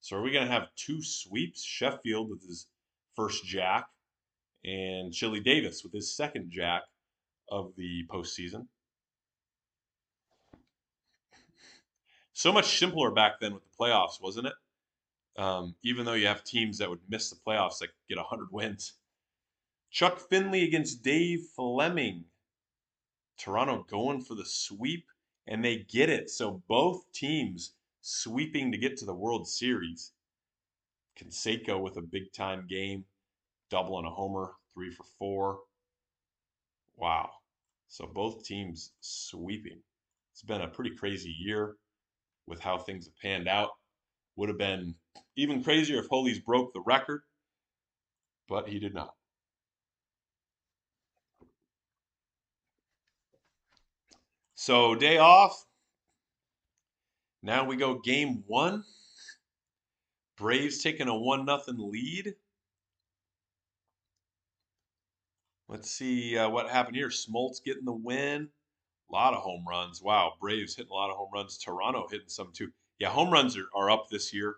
So are we going to have 2 sweeps? Sheffield with his first jack and Chili Davis with his second jack of the postseason. So much simpler back then with the playoffs, wasn't it? Even though you have teams that would miss the playoffs, like get 100 wins. Chuck Finley against Dave Fleming. Toronto going for the sweep, and they get it. So both teams sweeping to get to the World Series. Canseco with a big-time game, double and a homer, 3 for 4. Wow. So both teams sweeping. It's been a pretty crazy year with how things have panned out. Would have been even crazier if Holies broke the record, but he did not. So day off. Now we go game 1. Braves taking a 1-0 lead. Let's see what happened here. Smoltz getting the win. A lot of home runs. Wow, Braves hitting a lot of home runs. Toronto hitting some too. Yeah, home runs are up this year.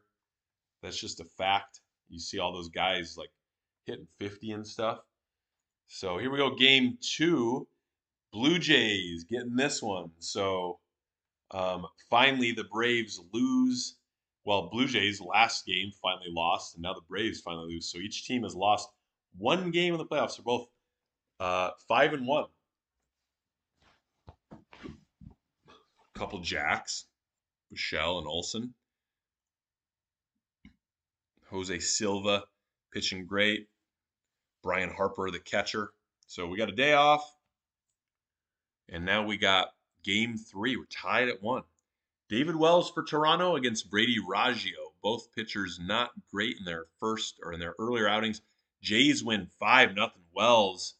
That's just a fact. You see all those guys like hitting 50 and stuff. So here we go, game 2. Blue Jays getting this one. So finally the Braves lose. Well, Blue Jays last game finally lost, and now the Braves finally lose. So each team has lost 1 game in the playoffs. They're both 5-1. Couple jacks, Michelle and Olson. Jose Silva pitching great. Brian Harper, the catcher. So we got a day off. And now we got game 3. We're tied at 1. David Wells for Toronto against Brady Raggio. Both pitchers not great in their first or in their earlier outings. Jays win 5-0. Wells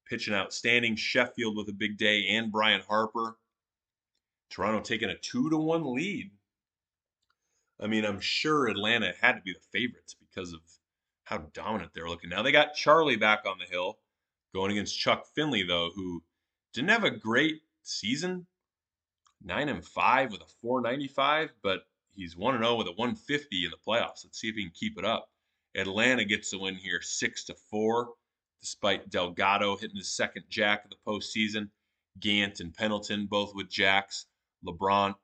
pitching outstanding. Sheffield with a big day and Brian Harper. Toronto taking a 2-1 lead. I mean, I'm sure Atlanta had to be the favorites because of how dominant they're looking. Now they got Charlie back on the hill going against Chuck Finley, though, who didn't have a great season. 9-5 with a 495, but he's 1-0 with a 150 in the playoffs. Let's see if he can keep it up. Atlanta gets the win here 6-4, despite Delgado hitting his second jack of the postseason. Gant and Pendleton both with jacks. LeBron,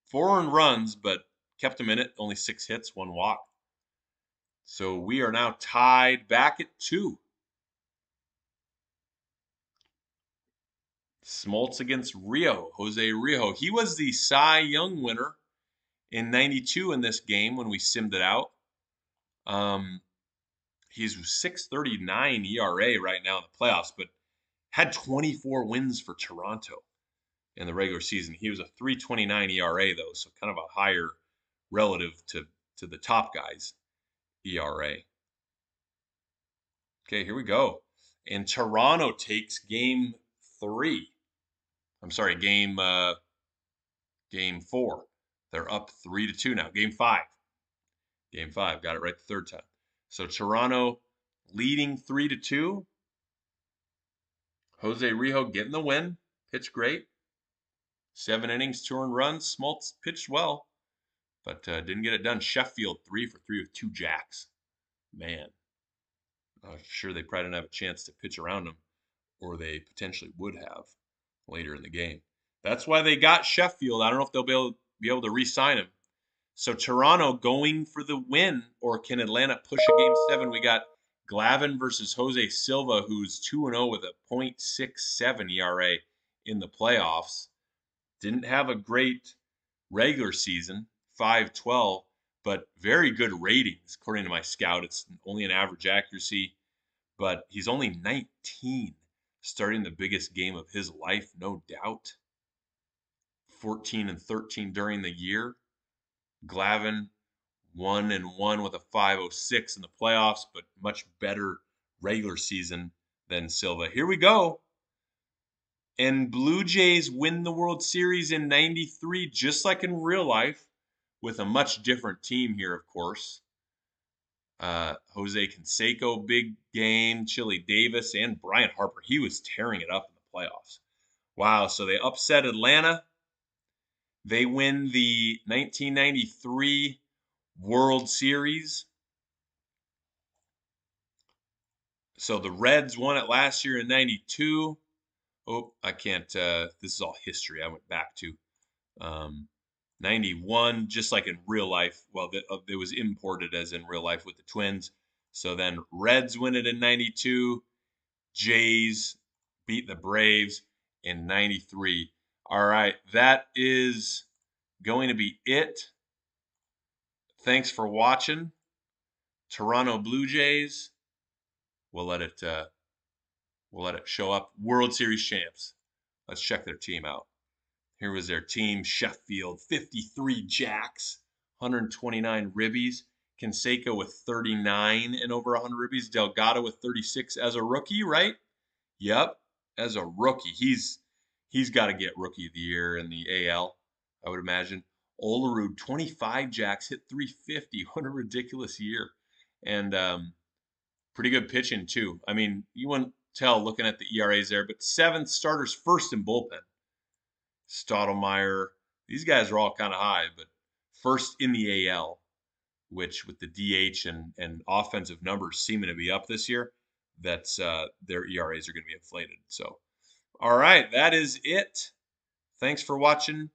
4 earned runs, but kept him in it. Only 6 hits, 1 walk. So we are now tied back at 2. Smoltz against Rio, Jose Rio. He was the Cy Young winner in 92 in this game when we simmed it out. He's 6.39 ERA right now in the playoffs, but had 24 wins for Toronto in the regular season. He was a 3.29 ERA though, so kind of a higher relative to the top guys ERA. Okay, here we go. And Toronto takes game 3. I'm sorry, game 4. They're up 3-2 now. Game 5. Game 5. Got it right the third time. So Toronto leading 3-2. Jose Rio getting the win. Pitched great. 7 innings, 2 earned runs. Smoltz pitched well, but didn't get it done. Sheffield 3 for 3 with 2 jacks. Man, I'm sure they probably didn't have a chance to pitch around him, or they potentially would have later in the game. That's why they got Sheffield. I don't know if they'll be able to re-sign him. So Toronto going for the win, or can Atlanta push a game 7? We got Glavine versus Jose Silva, who's 2-0 with a .67 ERA in the playoffs. Didn't have a great regular season, 5.12, but very good ratings according to my scout. It's only an average accuracy, but he's only 19, starting the biggest game of his life, no doubt. 14-13 during the year. Glavine 1-1 with a 5.06 in the playoffs, but much better regular season than Silva. Here we go. And Blue Jays win the World Series in 93, just like in real life, with a much different team here, of course. Jose Canseco, big game. Chili Davis and Brian Harper. He was tearing it up in the playoffs. Wow, so they upset Atlanta. They win the 1993 World Series. So the Reds won it last year in 92. Oh, I can't. This is all history. I went back to 91, just like in real life. Well, it was imported as in real life with the Twins. So then Reds win it in 92. Jays beat the Braves in 93. All right, that is going to be it. Thanks for watching. Toronto Blue Jays. We'll let it show up. World Series champs. Let's check their team out. Here was their team. Sheffield, 53 jacks, 129 ribbies. Canseco with 39 and over 100 ribbies. Delgado with 36 as a rookie, right? Yep, as a rookie. He's got to get Rookie of the Year in the AL, I would imagine. Olerud, 25 jacks, hit 350. What a ridiculous year. And pretty good pitching, too. I mean, you wouldn't tell looking at the ERAs there, but 7 starters first in bullpen. Stottlemyre, these guys are all kind of high, but first in the AL, which with the DH and offensive numbers seeming to be up this year, that's their ERAs are going to be inflated. So, all right, that is it. Thanks for watching.